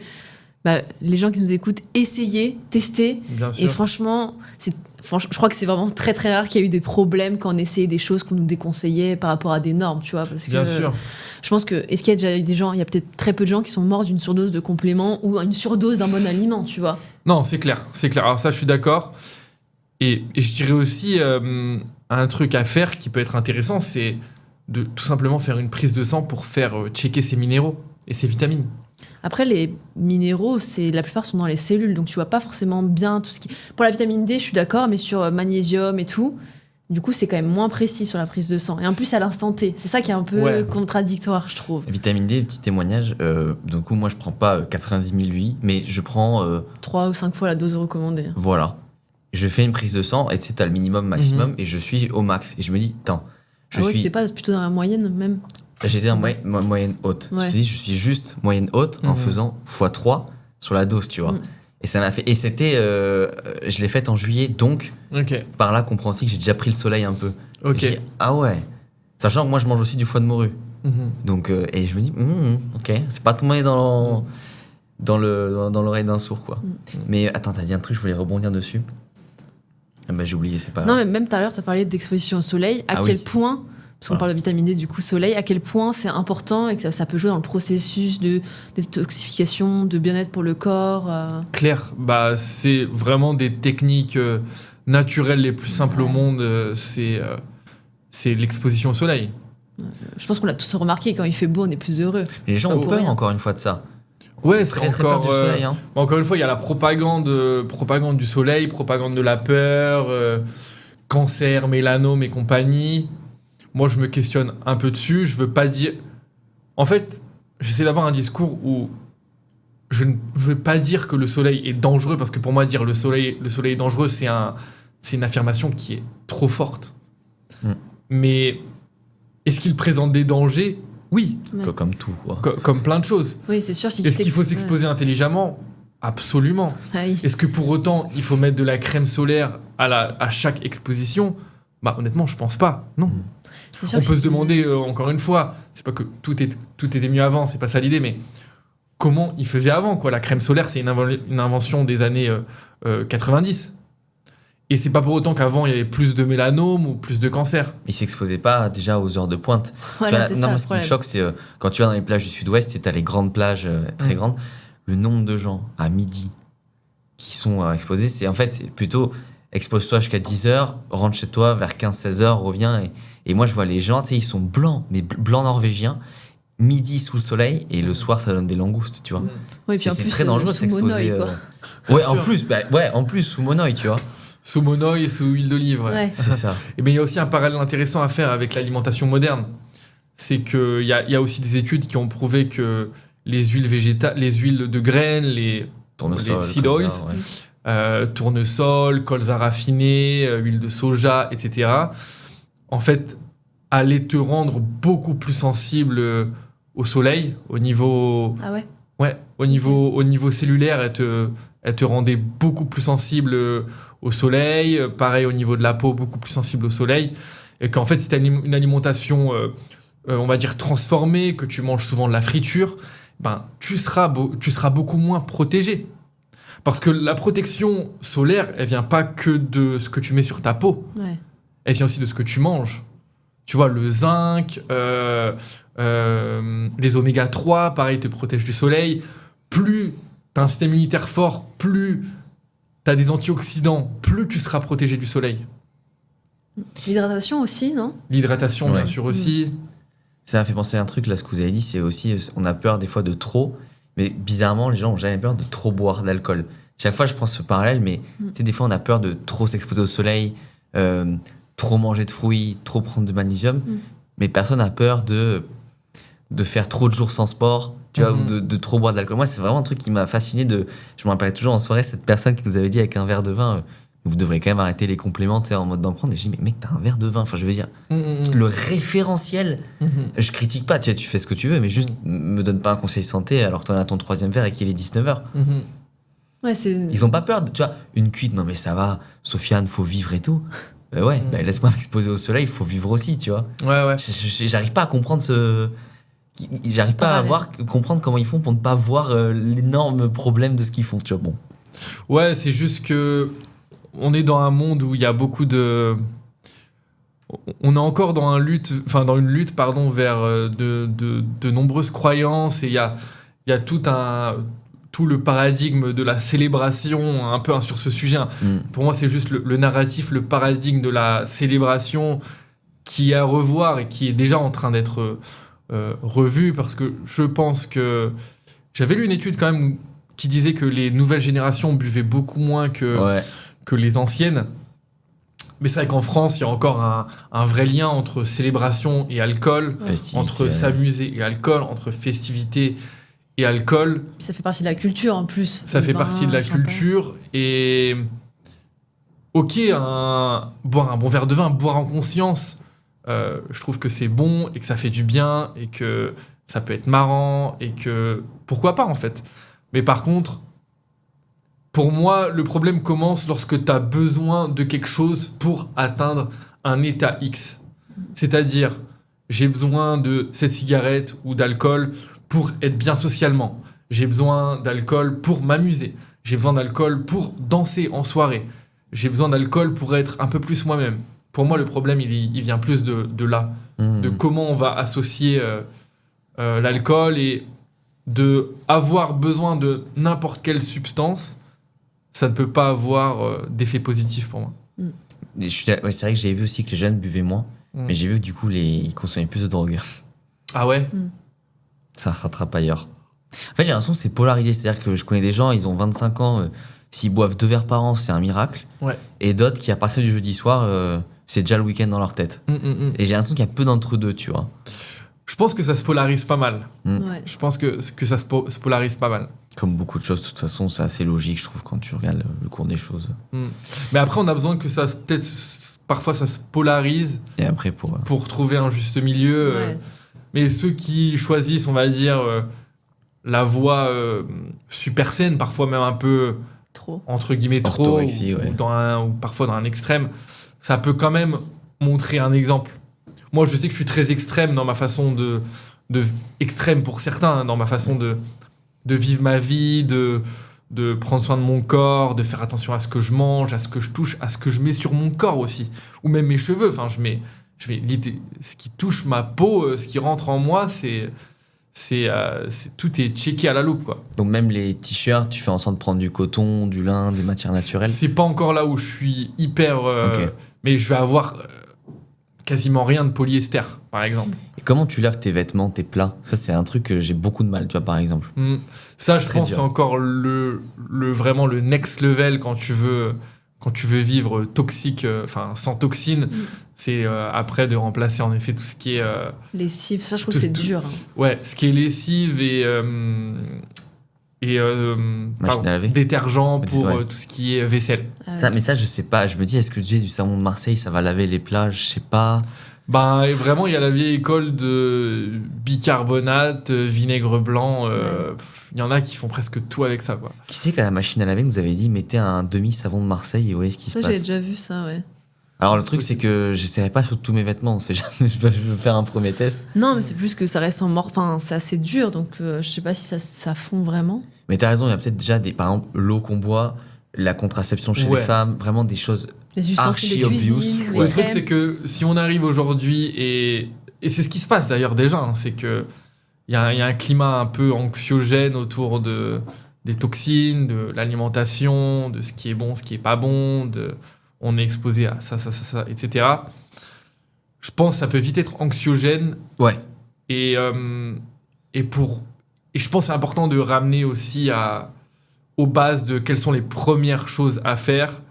S3: les gens qui nous écoutent essayent, tester.
S1: Bien sûr.
S3: Et franchement, je crois que c'est vraiment très très rare qu'il y ait eu des problèmes quand on essayait des choses qu'on nous déconseillait par rapport à des normes, tu vois. Parce que,
S1: bien sûr.
S3: Je pense que, est-ce qu'il y a déjà eu des gens, il y a peut-être très peu de gens qui sont morts d'une surdose de compléments ou une surdose d'un bon aliment, tu vois.
S1: Non, c'est clair. Alors ça, je suis d'accord. Et je dirais aussi un truc à faire qui peut être intéressant, c'est de tout simplement faire une prise de sang pour faire checker ses minéraux et ses vitamines.
S3: Après, les minéraux, la plupart sont dans les cellules, donc tu vois pas forcément bien tout ce qui... Pour la vitamine D, je suis d'accord, mais sur magnésium et tout, Du coup, c'est quand même moins précis sur la prise de sang. Et en plus, à l'instant T. C'est ça qui est un peu contradictoire, je trouve.
S2: Vitamine D, petit témoignage. Du coup, moi, je prends pas 90 000 UI, mais je prends...
S3: 3 ou 5 fois la dose recommandée.
S2: Voilà. Je fais une prise de sang, et tu sais, t'as le minimum, maximum, et je suis au max. Et je me dis, attends,
S3: c'était pas plutôt dans la moyenne, même?
S2: J'étais en moyenne haute.
S3: Ouais.
S2: Je me dis, je suis juste moyenne haute en faisant x3 sur la dose, tu vois. Et ça m'a fait... Et c'était... je l'ai faite en juillet, donc... Par là, comprends aussi que j'ai déjà pris le soleil un peu.
S1: Ok.
S2: Et j'ai dit, ah ouais. Sachant que moi, je mange aussi du foie de morue. Donc, et je me dis, ok, c'est pas tombé dans l'oreille d'un sourd, quoi. Mais attends, t'as dit un truc, je voulais rebondir dessus. Ah bah, j'ai oublié, c'est pas grave.
S3: Non, mais même tout à l'heure, t'as parlé d'exposition au soleil. À quel point, parce qu'on parle de vitamine D, du coup, soleil, à quel point c'est important et que ça peut jouer dans le processus de détoxification, de bien-être pour le corps.
S1: Claire, bah, c'est vraiment des techniques naturelles les plus simples au monde. C'est l'exposition au soleil.
S3: Je pense qu'on l'a tous remarqué, quand il fait beau, on est plus heureux.
S2: Les gens ont peur, encore une fois, de ça.
S1: Ouais,
S2: c'est très peur du soleil.
S1: Encore une fois, il y a la propagande du soleil, propagande de la peur, cancer, mélanome et compagnie. Moi, je me questionne un peu dessus. Je veux pas dire... En fait, j'essaie d'avoir un discours où je ne veux pas dire que le soleil est dangereux, parce que pour moi, dire le soleil est dangereux, c'est une affirmation qui est trop forte. Mais est-ce qu'il présente des dangers ? Oui.
S2: Ouais. Comme tout, quoi.
S1: Comme plein de choses.
S3: Oui, c'est sûr.
S1: Est-ce qu'il faut s'exposer intelligemment ? Absolument.
S3: Ah oui.
S1: Est-ce que pour autant, il faut mettre de la crème solaire à chaque exposition ? Bah, honnêtement, je pense pas. Non. On peut se demander, encore une fois, c'est pas que tout était mieux avant, c'est pas ça l'idée, mais comment ils faisaient avant, quoi. La crème solaire, c'est une invention des années 90. Et c'est pas pour autant qu'avant, il y avait plus de mélanome ou plus de cancer.
S2: Ils s'exposaient pas déjà aux heures de pointe.
S3: Voilà,
S2: moi, ce qui me choque, c'est quand tu vas dans les plages du sud-ouest, tu as les grandes plages très grandes, le nombre de gens à midi qui sont exposés, c'est plutôt expose-toi jusqu'à 10h, rentre chez toi vers 15-16h, reviens. Et moi, je vois les gens, tu sais, ils sont blancs, mais blancs norvégiens, midi sous le soleil, et le soir, ça donne des langoustes, tu vois.
S3: Ouais, et puis
S2: c'est très dangereux de s'exposer.
S3: Ouais,
S2: en plus, sous monoï, tu vois.
S1: Sous monoï et sous huile d'olive.
S3: Ouais.
S2: C'est ça.
S1: Et bien, il y a aussi un parallèle intéressant à faire avec l'alimentation moderne. C'est qu'il y a aussi des études qui ont prouvé que les huiles végétales, les huiles de graines, les seed oils, tournesol, colza raffinée, huile de soja, etc., en fait, allaient te rendre beaucoup plus sensible au soleil, au niveau...
S3: Ah ouais ?
S1: Ouais, au niveau cellulaire, elle te rendait beaucoup plus sensible au soleil. Pareil, au niveau de la peau, beaucoup plus sensible au soleil. Et qu'en fait, si tu as une alimentation, on va dire, transformée, que tu manges souvent de la friture, ben, tu seras beaucoup moins protégé. Parce que la protection solaire, elle vient pas que de ce que tu mets sur ta peau.
S3: Ouais.
S1: Elle vient aussi de ce que tu manges. Tu vois, le zinc, les oméga 3, pareil, te protègent du soleil. Plus tu as un système immunitaire fort, plus tu as des antioxydants, plus tu seras protégé du soleil.
S3: L'hydratation aussi, non ?
S1: L'hydratation, bien sûr, aussi.
S2: Ça m'a fait penser à un truc, là, ce que vous avez dit, c'est aussi, on a peur des fois de trop, mais bizarrement, les gens n'ont jamais peur de trop boire d'alcool. Chaque fois, je prends ce parallèle, mais tu sais, des fois, on a peur de trop s'exposer au soleil, trop manger de fruits, trop prendre de magnésium, mais personne n'a peur de faire trop de jours sans sport, tu vois, ou de trop boire d'alcool. Moi, c'est vraiment un truc qui m'a fasciné. Je me rappelle toujours en soirée, cette personne qui nous avait dit avec un verre de vin, vous devrez quand même arrêter les compléments, tu sais, en mode d'en prendre. Et je dis, mais mec, t'as un verre de vin. Enfin, je veux dire, le référentiel, je critique pas, tu fais ce que tu veux, mais juste me donne pas un conseil santé alors que t'en as ton 3e verre et qu'il est 19h.
S3: Ouais,
S2: Ils ont pas peur, tu vois, une cuite, non mais ça va, Sofiane, faut vivre et tout. Laisse-moi m'exposer au soleil, faut vivre aussi, tu vois.
S1: Ouais.
S2: J'arrive pas à comprendre J'arrive pas à comprendre comment ils font pour ne pas voir l'énorme problème de ce qu'ils font, tu vois. Bon.
S1: Ouais, c'est juste que on est dans un monde où il y a beaucoup de... On est encore dans une lutte vers de nombreuses croyances, et il y a tout le paradigme de la célébration, un peu sur ce sujet. Pour moi, c'est juste le narratif, le paradigme de la célébration qui est à revoir et qui est déjà en train d'être revu, parce que je pense que... J'avais lu une étude quand même qui disait que les nouvelles générations buvaient beaucoup moins que les anciennes. Mais c'est vrai qu'en France, il y a encore un vrai lien entre célébration et alcool,
S2: Festivité,
S1: entre s'amuser et alcool, entre festivité et alcool.
S3: Puis ça fait partie de la culture en plus.
S1: Ça fait
S3: Vin,
S1: partie de la
S3: champagne.
S1: culture. Et ok, boire un bon verre de vin, boire en conscience, je trouve que c'est bon et que ça fait du bien et que ça peut être marrant et que pourquoi pas en fait. Mais par contre, pour moi, le problème commence lorsque tu as besoin de quelque chose pour atteindre un état X. C'est-à-dire, j'ai besoin de cette cigarette ou d'alcool pour être bien socialement. J'ai besoin d'alcool pour m'amuser. J'ai besoin d'alcool pour danser en soirée. J'ai besoin d'alcool pour être un peu plus moi-même. Pour moi, le problème, il vient plus de là. De comment on va associer l'alcool et de avoir besoin de n'importe quelle substance. Ça ne peut pas avoir d'effet positif pour moi.
S2: Ouais, c'est vrai que j'ai vu aussi que les jeunes buvaient moins, mais j'ai vu que du coup, ils consommaient plus de drogue.
S1: Ah ouais?
S2: Ça rattrape ailleurs. En fait, j'ai l'impression que c'est polarisé. C'est-à-dire que je connais des gens, ils ont 25 ans, s'ils boivent 2 verres par an, c'est un miracle.
S1: Ouais.
S2: Et d'autres qui, à partir du jeudi soir, c'est déjà le week-end dans leur tête. Et j'ai l'impression qu'il y a peu d'entre-deux, tu vois.
S1: Je pense que ça se polarise pas mal.
S3: Ouais.
S1: Je pense que ça se polarise pas mal.
S2: Comme beaucoup de choses, de toute façon, c'est assez logique, je trouve, quand tu regardes le cours des choses.
S1: Mais après, on a besoin que ça, peut-être, parfois, ça se polarise
S2: Et après,
S1: pour trouver un juste milieu.
S3: Ouais.
S1: Mais ceux qui choisissent, on va dire, la voie super saine, parfois même un peu,
S3: Trop.
S1: entre guillemets, trop,
S2: Orthorexie, ouais.
S1: ou parfois dans un extrême, ça peut quand même montrer un exemple. Moi, je sais que je suis très extrême dans ma façon de extrême pour certains, hein, dans ma façon de vivre ma vie, de prendre soin de mon corps, de faire attention à ce que je mange, à ce que je touche, à ce que je mets sur mon corps aussi, ou même mes cheveux. Enfin, je mets ce qui touche ma peau, ce qui rentre en moi, tout est checké à la loupe, quoi.
S2: Donc même les t-shirts, tu fais en sorte de prendre du coton, du lin, des matières naturelles.
S1: C'est pas encore là où je suis hyper,
S2: Ok.
S1: mais je vais avoir quasiment rien de polyester, par exemple.
S2: Et comment tu laves tes vêtements, tes plats? Ça, c'est un truc que j'ai beaucoup de mal, tu vois, par exemple.
S1: Ça,
S2: C'est
S1: je
S2: très
S1: pense,
S2: dur.
S1: c'est encore vraiment le next level quand tu veux vivre toxique, sans toxine. C'est après de remplacer en effet tout ce qui est
S3: Lessive, ça je trouve
S1: Tout-
S3: que c'est
S1: tout-
S3: dur.
S1: ce qui est lessive et
S2: Machine à laver.
S1: détergent pour
S2: Ouais.
S1: tout ce qui est vaisselle.
S2: Mais ça, je sais pas. Je me dis, est-ce que j'ai du savon de Marseille, ça va laver les plats? Je sais pas.
S1: Ben, et vraiment, il y a la vieille école de bicarbonate, vinaigre blanc. Il y en a qui font presque tout avec ça, quoi.
S2: Qui c'est qu'à la machine à laver, nous avait dit, mettez un demi-savon de Marseille et voyez ce qui se
S3: Ça, j'ai
S2: passe.
S3: déjà vu ça, ouais.
S2: Alors, le truc, c'est que j'essaierai pas sur tous mes vêtements. C'est jamais, je veux faire un premier test.
S3: Non, mais c'est plus que ça reste en mort. Enfin, c'est assez dur, donc je sais pas si ça fond vraiment.
S2: Mais t'as raison, il y a peut-être déjà par exemple, l'eau qu'on boit, la contraception chez
S1: Ouais.
S2: les femmes, vraiment des choses.
S3: Les ustensiles de
S2: Archi obvious.
S3: cuisine, les
S2: Ouais.
S1: Le truc,
S3: crèmes.
S1: c'est que si on arrive aujourd'hui, et c'est ce qui se passe d'ailleurs déjà, hein, c'est que il y a un climat un peu anxiogène autour des toxines, de l'alimentation, de ce qui est bon, ce qui est pas bon, on est exposé à ça, etc. Je pense que ça peut vite être anxiogène.
S2: Ouais.
S1: Et je pense que c'est important de ramener aussi aux bases de quelles sont les premières choses à faire.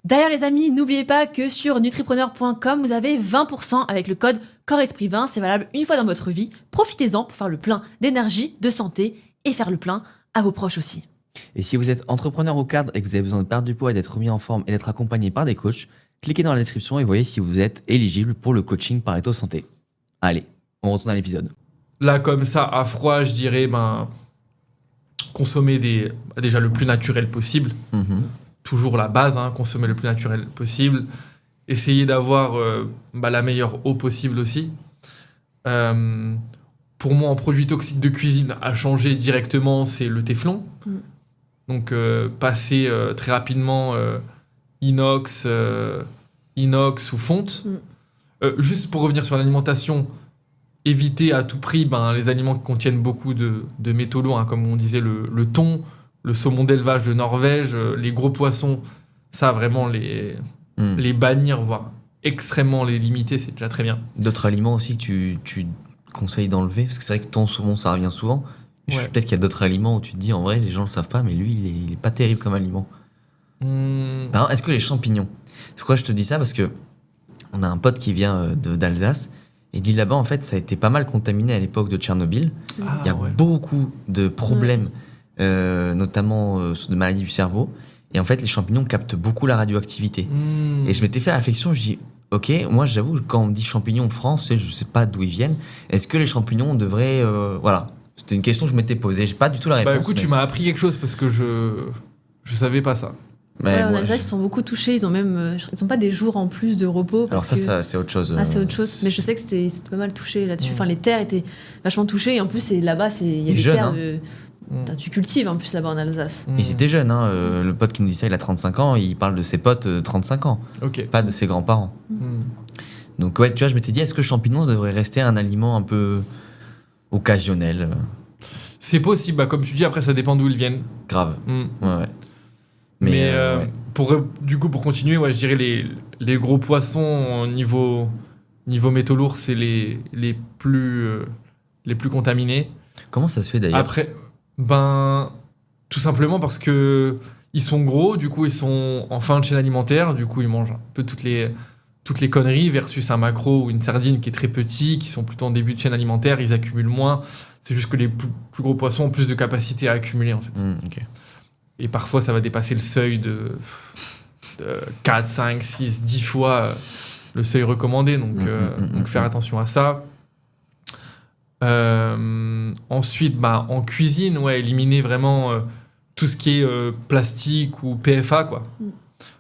S3: D'ailleurs, les amis, n'oubliez pas que sur nutripreneur.com, vous avez 20% avec le code corps-esprit-20. C'est valable une fois dans votre vie. Profitez-en pour faire le plein d'énergie, de santé et faire le plein à vos proches aussi.
S2: Et si vous êtes entrepreneur ou cadre et que vous avez besoin de perdre du poids et d'être remis en forme et d'être accompagné par des coachs, cliquez dans la description et voyez si vous êtes éligible pour le coaching Pareto Santé. Allez, on retourne à l'épisode.
S1: Là, comme ça, à froid, je dirais, consommer déjà le plus naturel possible. Toujours la base, hein, consommer le plus naturel possible. Essayer d'avoir la meilleure eau possible aussi. Pour moi, en produit toxique de cuisine, à changer directement, c'est le téflon. Donc, passer très rapidement inox ou fonte. Juste pour revenir sur l'alimentation, éviter à tout prix les aliments qui contiennent beaucoup de métaux lourds, hein, comme on disait le thon, le saumon d'élevage de Norvège, les gros poissons, ça vraiment les bannir, voire extrêmement les limiter, c'est déjà très bien.
S2: D'autres aliments aussi que tu conseilles d'enlever? Parce que c'est vrai que thon, saumon, ça revient souvent. Mais
S1: Ouais.
S2: peut-être qu'il y a d'autres aliments où tu te dis, en vrai, les gens le savent pas, mais lui, il est pas terrible comme aliment. Alors, est-ce que les champignons? Pourquoi je te dis ça? Parce que on a un pote qui vient d'Alsace et il dit là-bas, en fait, ça a été pas mal contaminé à l'époque de Tchernobyl. Il y a beaucoup de problèmes, notamment de maladies du cerveau. Et en fait, les champignons captent beaucoup la radioactivité. Et je m'étais fait la réflexion, je dis, ok, moi j'avoue, quand on me dit champignons en France, je sais pas d'où ils viennent. Est-ce que les champignons devraient... voilà, c'était une question que je m'étais posée. J'ai pas du tout la réponse.
S1: Bah écoute, tu m'as appris quelque chose parce que je savais pas ça.
S3: Mais en Alsace, ils sont beaucoup touchés. Ils ont même, ils ont pas des jours en plus de repos.
S2: Alors ça, c'est autre chose.
S3: C'est autre chose. Mais je sais que c'était pas mal touché là-dessus. Enfin, les terres étaient vachement touchées. Et en plus, là-bas, il y a des terres tu cultives en plus là-bas en Alsace.
S2: Et c'était jeune, hein. Le pote qui nous dit ça, il a 35 ans. Il parle de ses potes 35 ans. Pas de ses grands-parents. Donc ouais, tu vois, je m'étais dit, est-ce que le champignon devrait rester un aliment un peu occasionnel?
S1: C'est possible. Bah, comme tu dis, après, ça dépend d'où ils viennent.
S2: Grave. Ouais.
S1: Mais pour continuer, je dirais les gros poissons niveau métaux lourds, c'est les plus contaminés.
S2: Comment ça se fait d'ailleurs?
S1: Après, tout simplement parce que ils sont gros, du coup ils sont en fin de chaîne alimentaire, du coup ils mangent un peu toutes les conneries versus un maquereau ou une sardine qui est très petit, qui sont plutôt en début de chaîne alimentaire, ils accumulent moins. C'est juste que les plus gros poissons ont plus de capacité à accumuler en fait.
S2: Okay.
S1: Et parfois, ça va dépasser le seuil de 4, 5, 6, 10 fois le seuil recommandé. Donc, faire attention à ça. Ensuite, en cuisine, éliminer vraiment tout ce qui est plastique ou PFA, quoi.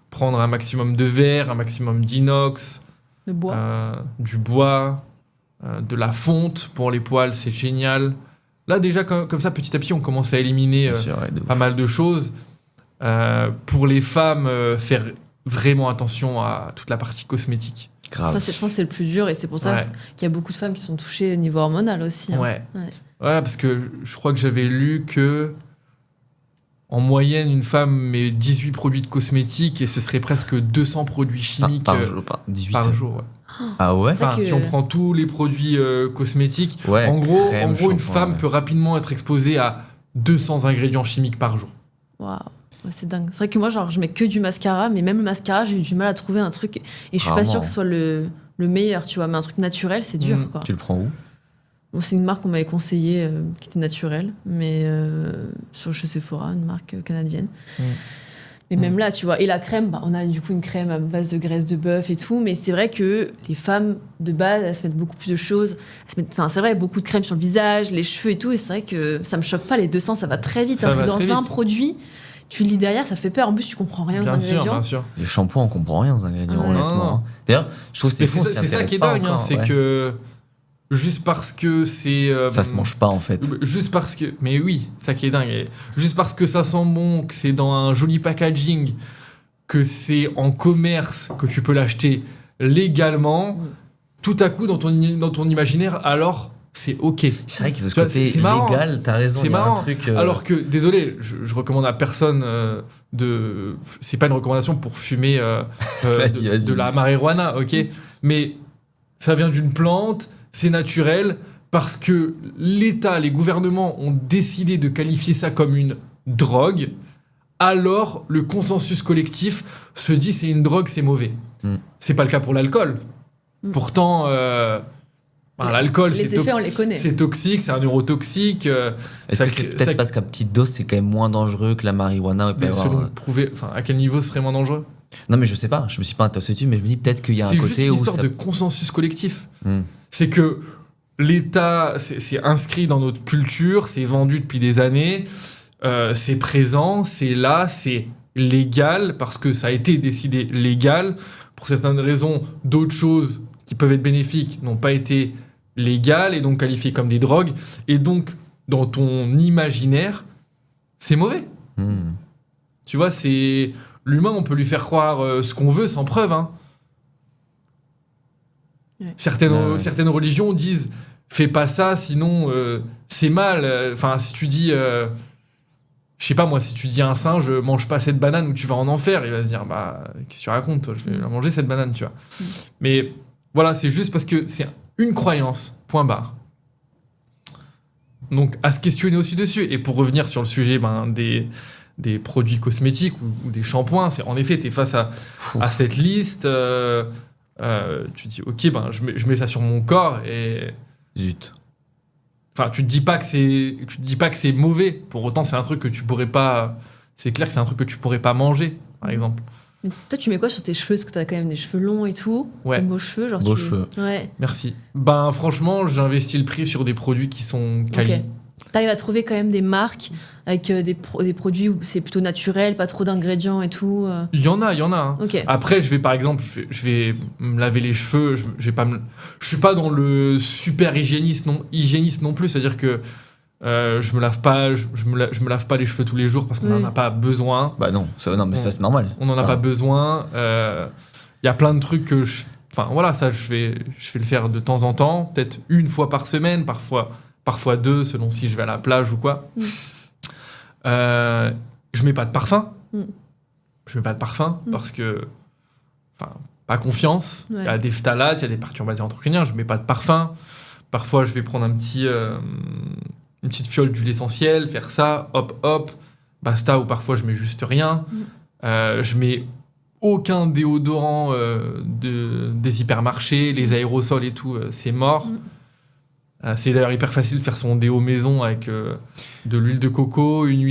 S1: Prendre un maximum de verre, un maximum d'inox.
S3: De bois.
S1: Du bois, de la fonte pour les poêles, c'est génial. Là, déjà, comme ça, petit à petit, on commence à éliminer pas mal de choses. Pour les femmes, faire vraiment attention à toute la partie cosmétique.
S2: Grave.
S3: Ça, je pense que c'est le plus dur. Et c'est pour ça qu'il y a beaucoup de femmes qui sont touchées au niveau hormonal aussi. Hein.
S1: Ouais, parce que je crois que j'avais lu que en moyenne, une femme met 18 produits de cosmétiques et ce serait presque 200 produits chimiques
S2: par jour. 18
S1: par jour.
S2: Ah ouais?
S1: Si on prend tous les produits cosmétiques, en gros une femme peut rapidement être exposée à 200 ingrédients chimiques par jour.
S3: Waouh, c'est dingue. C'est vrai que moi, je mets que du mascara, mais même le mascara, j'ai eu du mal à trouver un truc. Et je suis pas sûre que ce soit le meilleur, tu vois. Mais un truc naturel, c'est dur, quoi.
S2: Tu le prends où?
S3: Bon, c'est une marque qu'on m'avait conseillée qui était naturelle, mais chez Sephora, une marque canadienne. Mais même là, tu vois, et la crème, on a du coup une crème à base de graisse de bœuf et tout, mais c'est vrai que les femmes, de base, elles se mettent beaucoup plus de choses. C'est vrai, beaucoup de crème sur le visage, les cheveux et tout, et c'est vrai que ça me choque pas, les 200, ça va très vite. Un produit, tu lis derrière, ça fait peur. En plus, tu comprends rien aux ingrédients.
S1: Bien sûr.
S2: Les shampoings, on comprend rien aux ingrédients, honnêtement. D'ailleurs, je trouve que c'est fou,
S1: c'est ça qui est dingue, c'est que juste parce que c'est...
S2: ça se mange pas, en fait.
S1: Juste parce que... Mais oui, ça qui est dingue. Et juste parce que ça sent bon, que c'est dans un joli packaging, que c'est en commerce, que tu peux l'acheter légalement, tout à coup, dans ton imaginaire, alors c'est OK.
S2: C'est vrai que ce côté légal, t'as raison,
S1: c'est marrant.
S2: Un truc...
S1: Alors que, désolé, je recommande à personne c'est pas une recommandation pour fumer de la marijuana, OK? Mais ça vient d'une plante... C'est naturel parce que l'État, les gouvernements ont décidé de qualifier ça comme une drogue. Alors, le consensus collectif se dit c'est une drogue, c'est mauvais. C'est pas le cas pour l'alcool. Pourtant, l'alcool,
S3: on les connaît.
S1: C'est toxique, c'est un neurotoxique.
S2: Est-ce que c'est peut-être parce qu'à petite dose, c'est quand même moins dangereux que la marijuana?
S1: À quel niveau ce serait moins dangereux?
S2: Non, mais je sais pas, je me suis pas intéressé dessus, mais je me dis peut-être qu'il y a un côté où...
S1: C'est juste une histoire de consensus collectif. C'est que l'État, c'est inscrit dans notre culture, c'est vendu depuis des années, c'est présent, c'est là, c'est légal, parce que ça a été décidé légal. Pour certaines raisons, d'autres choses qui peuvent être bénéfiques n'ont pas été légales, et donc qualifiées comme des drogues. Et donc, dans ton imaginaire, c'est mauvais. Tu vois, c'est... L'humain, on peut lui faire croire ce qu'on veut sans preuve, hein. Ouais. Certaines religions disent fais pas ça, sinon c'est mal. Enfin, si tu dis, je sais pas moi, si tu dis à un singe mange pas cette banane ou tu vas en enfer, il va se dire qu'est-ce que tu racontes, toi, je vais la manger cette banane, tu vois. Mais voilà, c'est juste parce que c'est une croyance, point barre. Donc à se questionner aussi dessus. Et pour revenir sur le sujet des produits cosmétiques ou des shampoings. En effet, tu es face à cette liste. Tu te dis, ok, ben, je mets ça sur mon corps et...
S2: Zut.
S1: Enfin, tu te dis pas que c'est mauvais. Pour autant, c'est un truc que tu pourrais pas... C'est clair que c'est un truc que tu pourrais pas manger, par exemple.
S3: Mais toi, tu mets quoi sur tes cheveux? Parce que t'as quand même des cheveux longs et tout.
S1: Ouais.
S3: Des beaux cheveux. Genre
S2: Beaux cheveux.
S3: Ouais.
S1: Merci. Ben, franchement, j'investis le prix sur des produits qui sont quali.
S3: Ok. T'arrives à trouver quand même des marques avec des produits où c'est plutôt naturel, pas trop d'ingrédients et tout.
S1: Il y en a. Hein.
S3: Ok.
S1: Après, par exemple, je vais me laver les cheveux. Je suis pas dans le super hygiéniste non plus. C'est-à-dire que je me lave pas les cheveux tous les jours parce qu'on n'en a pas besoin.
S2: Bah non, mais ça c'est normal.
S1: On n'en a pas besoin. Il y a plein de trucs que enfin voilà, ça je vais le faire de temps en temps, peut-être une fois par semaine, parfois deux, selon si je vais à la plage ou quoi. Je mets pas de parfum. Je mets pas de parfum parce que, enfin, pas confiance. Il y a des phtalates, il y a des perturbateurs endocriniens. Je mets pas de parfum. Parfois, je vais prendre une petite fiole d'huile essentielle, faire ça, hop, basta. Ou parfois, je mets juste rien. Je mets aucun déodorant des hypermarchés, les aérosols et tout, c'est mort. C'est d'ailleurs hyper facile de faire son déo maison avec de l'huile de coco, une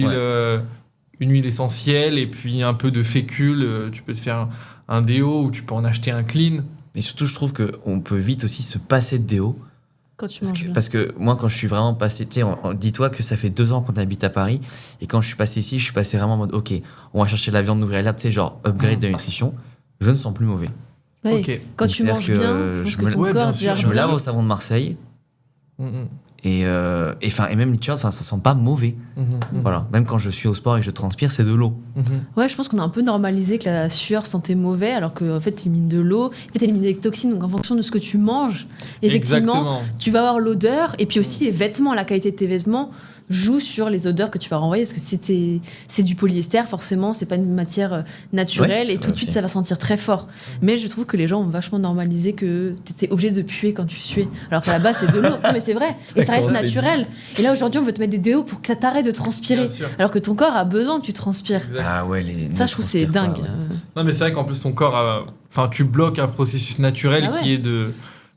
S1: huile essentielle et puis un peu de fécule. Tu peux te faire un déo ou tu peux en acheter un clean.
S2: Et surtout, je trouve qu'on peut vite aussi se passer de déo.
S3: Quand tu manges bien.
S2: Parce que moi, quand je suis vraiment passé, dis-toi que ça fait 2 ans qu'on habite à Paris, et quand je suis passé ici, je suis passé vraiment en mode, ok, on va chercher la viande nourrie alerte, tu sais, genre upgrade de nutrition, je ne sens plus mauvais.
S3: Ouais.
S1: Ok.
S3: Quand tu manges bien, je
S2: je me lave au savon de Marseille, et même les t-shirts, ça sent pas mauvais. Voilà. Même quand je suis au sport et que je transpire, c'est de l'eau.
S3: Ouais, je pense qu'on a un peu normalisé que la sueur sentait mauvais, alors qu'en fait, tu élimines de l'eau, tu élimines des toxines, donc en fonction de ce que tu manges, effectivement,
S1: Exactement.
S3: tu vas avoir l'odeur, et puis aussi les vêtements, la qualité de tes vêtements joue sur les odeurs que tu vas renvoyer, parce que c'est du polyester, forcément, c'est pas une matière naturelle, et tout de suite, ça va sentir très fort. Mais je trouve que les gens ont vachement normalisé que t'étais obligé de puer quand tu suais, alors qu'à la base, c'est de l'eau. Non, mais c'est vrai, et ça reste naturel. Et là, aujourd'hui, on veut te mettre des déos pour que t'arrêtes de transpirer, alors que ton corps a besoin que tu transpires.
S2: Ah ouais,
S3: ça, je trouve que c'est dingue.
S1: Non, mais c'est vrai qu'en plus, ton corps tu bloques un processus naturel qui est de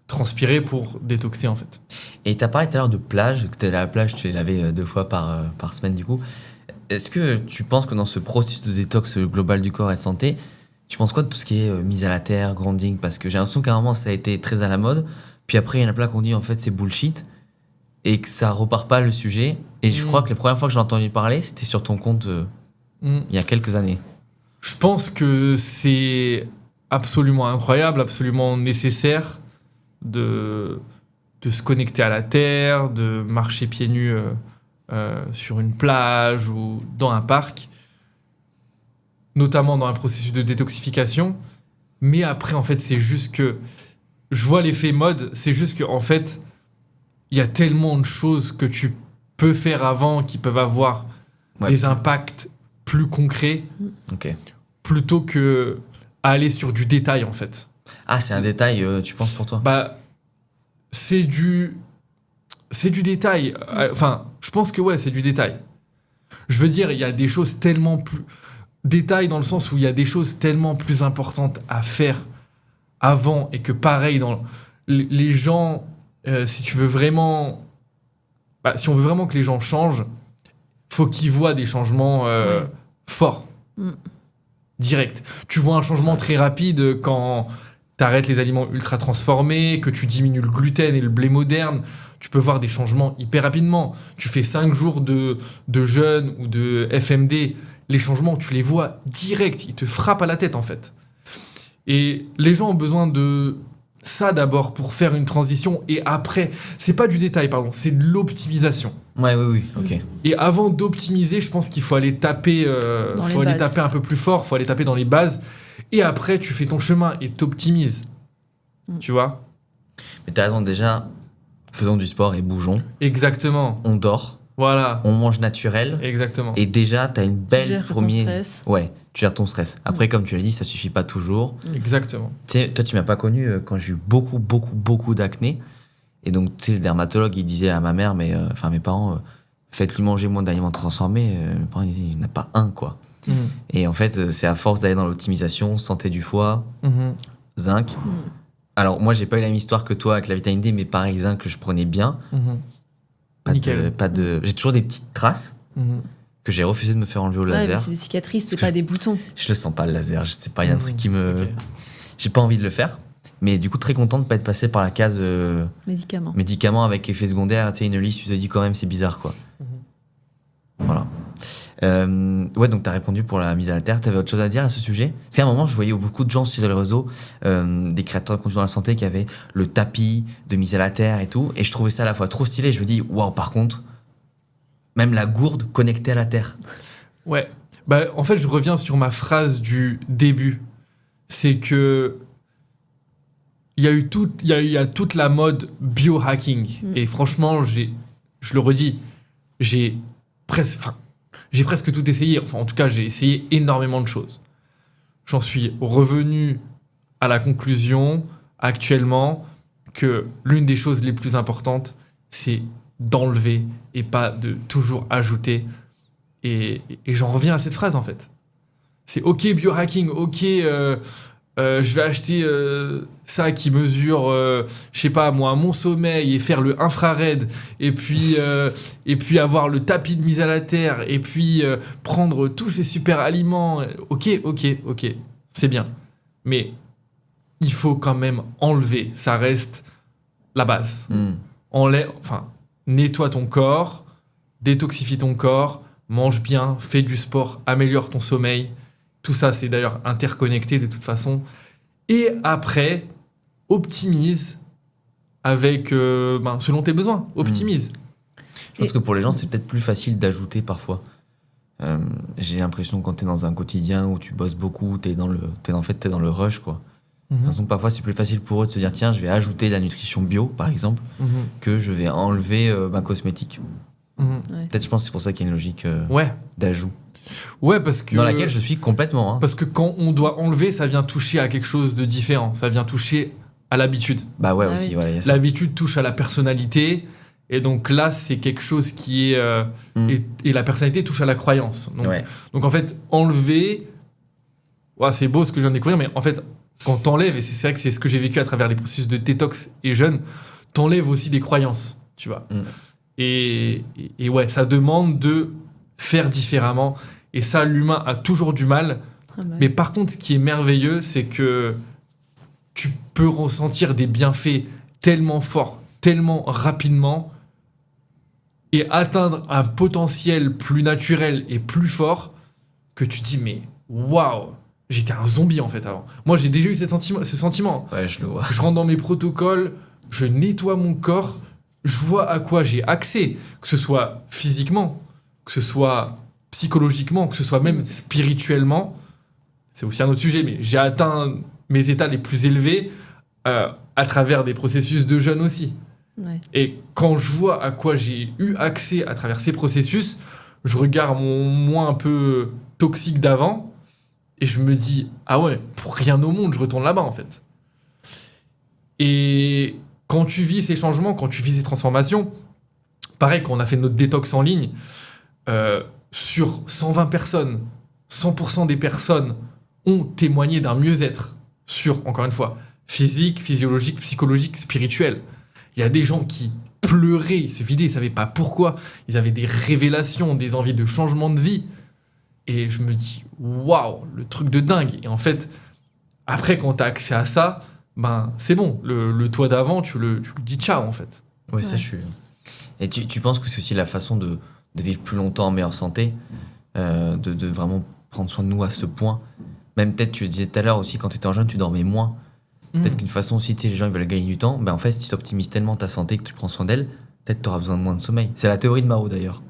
S1: transpirer pour détoxer, en fait.
S2: Et tu as parlé tout à l'heure de plage, que tu es à la plage, tu les lavais 2 fois par semaine du coup. Est-ce que tu penses que dans ce processus de détox global du corps et de santé, tu penses quoi de tout ce qui est mise à la terre, grounding? Parce que j'ai l'impression qu'à un moment ça a été très à la mode, puis après il y en a plein qui ont dit en fait c'est bullshit, et que ça repart pas le sujet. Et je crois que la première fois que j'ai entendu parler, c'était sur ton compte il y a quelques années.
S1: Je pense que c'est absolument incroyable, absolument nécessaire de se connecter à la terre, de marcher pieds nus sur une plage ou dans un parc, notamment dans un processus de détoxification. Mais après, en fait, c'est juste que je vois l'effet mode, c'est juste qu'en fait, il y a tellement de choses que tu peux faire avant qui peuvent avoir des impacts plus concrets plutôt que aller sur du détail, en fait.
S2: Ah, c'est un détail, tu penses, pour toi?
S1: Bah, c'est du détail. Enfin, je pense que c'est du détail. Je veux dire, il y a des choses tellement plus... Détail dans le sens où il y a des choses tellement plus importantes à faire avant et que pareil, dans les gens, si tu veux vraiment... si on veut vraiment que les gens changent, faut qu'ils voient des changements forts. Direct. Tu vois un changement très rapide quand... T'arrêtes les aliments ultra transformés, que tu diminues le gluten et le blé moderne, tu peux voir des changements hyper rapidement. Tu fais 5 jours de jeûne ou de FMD, les changements, tu les vois direct, ils te frappent à la tête en fait. Et les gens ont besoin de ça d'abord pour faire une transition, et après, c'est pas du détail, pardon, c'est de l'optimisation.
S2: Oui, ok.
S1: Et avant d'optimiser, je pense qu'il faut aller taper, taper un peu plus fort, faut aller taper dans les bases. Et après, tu fais ton chemin et t'optimises. Tu vois?
S2: Mais t'as raison, déjà, faisons du sport et bougeons.
S1: Exactement.
S2: On dort.
S1: Voilà.
S2: On mange naturel.
S1: Exactement.
S2: Et déjà, t'as une belle
S3: Tu gères ton stress.
S2: Ouais, tu gères ton stress. Après, comme tu l'as dit, ça suffit pas toujours.
S1: Exactement.
S2: Tu sais, toi, tu m'as pas connu quand j'ai eu beaucoup d'acné. Et donc, tu sais, le dermatologue, il disait à ma mère, mes parents, faites-lui manger moins d'aliments transformés. Mes parents ils disent, il n'y en a pas un, quoi. Et en fait, c'est à force d'aller dans l'optimisation, santé du foie, zinc. Alors, moi, j'ai pas eu la même histoire que toi avec la vitamine D, mais pareil, zinc que je prenais bien.
S1: Nickel.
S2: J'ai toujours des petites traces que j'ai refusé de me faire enlever au laser.
S3: Mais c'est des cicatrices, c'est pas des boutons.
S2: Je le sens pas, le laser. Je sais pas, il y a un truc qui me... Okay. J'ai pas envie de le faire. Mais du coup, très content de pas être passé par la case médicaments avec effet secondaire. Tu sais, une liste, tu te dis quand même, c'est bizarre, quoi. Voilà. Ouais, donc t'as répondu pour la mise à la terre. T'avais autre chose à dire à ce sujet? Parce qu'à un moment, je voyais beaucoup de gens sur les réseaux, des créateurs de contenu dans la santé qui avaient le tapis de mise à la terre et tout. Et je trouvais ça à la fois trop stylé. Je me dis, waouh, par contre, même la gourde connectée à la terre.
S1: Ouais. Bah, en fait, je reviens sur ma phrase du début. C'est que il y a toute la mode biohacking. Et franchement, je le redis, j'ai presque tout essayé. Enfin, en tout cas, j'ai essayé énormément de choses. J'en suis revenu à la conclusion, actuellement, que l'une des choses les plus importantes, c'est d'enlever et pas de toujours ajouter. Et j'en reviens à cette phrase, en fait. C'est OK, biohacking, OK, je vais acheter ça qui mesure, je sais pas moi, mon sommeil et faire le infrared et puis avoir le tapis de mise à la terre et puis prendre tous ces super aliments. Ok, c'est bien. Mais il faut quand même enlever. Ça reste la base. Nettoie ton corps, détoxifie ton corps, mange bien, fais du sport, améliore ton sommeil. Tout ça, c'est d'ailleurs interconnecté de toute façon. Et après, optimise avec, selon tes besoins. Optimise.
S2: Je pense que pour les gens, c'est peut-être plus facile d'ajouter parfois. J'ai l'impression que quand t'es dans un quotidien où tu bosses beaucoup, t'es dans le rush, quoi. De toute façon, parfois, c'est plus facile pour eux de se dire, tiens, je vais ajouter de la nutrition bio, par exemple, que je vais enlever ma cosmétique. Peut-être, je pense que c'est pour ça qu'il y a une logique d'ajout.
S1: Ouais, parce que...
S2: Dans laquelle je suis complètement. Hein.
S1: Parce que quand on doit enlever, ça vient toucher à quelque chose de différent. Ça vient toucher à l'habitude.
S2: Bah ouais, aussi.
S3: Oui.
S2: Ouais,
S1: l'habitude touche à la personnalité. Et donc là, c'est quelque chose qui est... et la personnalité touche à la croyance. Donc en fait, enlever... Ouais, c'est beau ce que je viens de découvrir, mais en fait, quand t'enlèves, et c'est vrai que c'est ce que j'ai vécu à travers les processus de détox et jeûne, t'enlèves aussi des croyances, tu vois. Et ouais, ça demande de faire différemment. Et ça, l'humain a toujours du mal. Mais par contre, ce qui est merveilleux, c'est que tu peux ressentir des bienfaits tellement forts, tellement rapidement, et atteindre un potentiel plus naturel et plus fort que tu dis, mais waouh, j'étais un zombie en fait avant. Moi, j'ai déjà eu ce sentiment.
S2: Ouais, je le vois.
S1: Je rentre dans mes protocoles, je nettoie mon corps, je vois à quoi j'ai accès, que ce soit physiquement, que ce soit psychologiquement, que ce soit même spirituellement. C'est aussi un autre sujet, mais j'ai atteint mes états les plus élevés à travers des processus de jeûne aussi.
S3: Ouais.
S1: Et quand je vois à quoi j'ai eu accès à travers ces processus, je regarde mon moi un peu toxique d'avant et je me dis, ah ouais, pour rien au monde, je retourne là-bas en fait. Et quand tu vis ces changements, quand tu vis ces transformations, pareil, quand on a fait notre détox en ligne, sur 120 personnes, 100% des personnes ont témoigné d'un mieux-être sur, encore une fois, physique, physiologique, psychologique, spirituel. Il y a des gens qui pleuraient, ils se vidaient, ils ne savaient pas pourquoi. Ils avaient des révélations, des envies de changement de vie. Et je me dis, waouh, le truc de dingue. Et en fait, après, quand tu as accès à ça, c'est bon. Le toi d'avant, tu lui dis ciao, en fait.
S2: Ouais, ça, je suis... Et tu penses que c'est aussi la façon de vivre plus longtemps en meilleure santé, de vraiment prendre soin de nous à ce point. Même peut-être, tu le disais tout à l'heure aussi, quand tu étais en jeune, tu dormais moins. Peut-être qu'une façon aussi, tu sais, les gens ils veulent gagner du temps. En fait, si tu optimises tellement ta santé que tu prends soin d'elle, peut-être tu auras besoin de moins de sommeil. C'est la théorie de Mao d'ailleurs.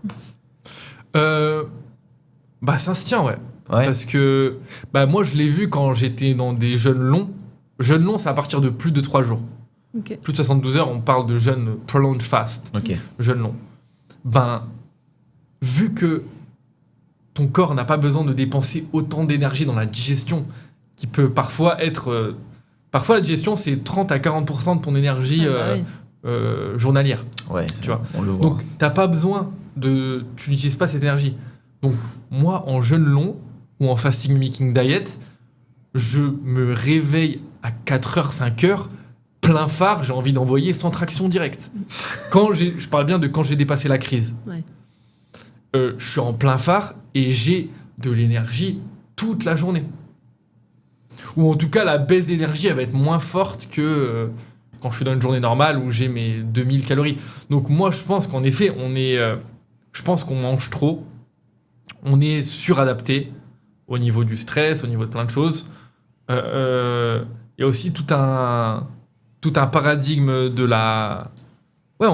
S1: Ça se tient, ouais. Parce que moi, je l'ai vu quand j'étais dans des jeûnes longs. Jeûne long, c'est à partir de plus de 3 jours.
S3: Okay.
S1: Plus de 72 heures, on parle de jeûne prolonged fast. Jeûne long. Vu que ton corps n'a pas besoin de dépenser autant d'énergie dans la digestion, qui peut parfois être... Parfois, la digestion, c'est 30 à 40% de ton énergie journalière.
S2: Ouais,
S1: tu vois.
S2: On le voit.
S1: Donc, t'as pas besoin tu n'utilises pas cette énergie. Donc, moi, en jeûne long ou en fasting making diet, je me réveille à 4h, 5h, plein phare, j'ai envie d'envoyer sans traction directe. Je parle bien de quand j'ai dépassé la crise.
S3: Ouais.
S1: Je suis en plein phare et j'ai de l'énergie toute la journée. Ou en tout cas, la baisse d'énergie, elle va être moins forte que quand je suis dans une journée normale où j'ai mes 2000 calories. Donc moi, je pense qu'en effet, je pense qu'on mange trop. On est suradapté au niveau du stress, au niveau de plein de choses. Il y a aussi tout un paradigme de la... Ouais,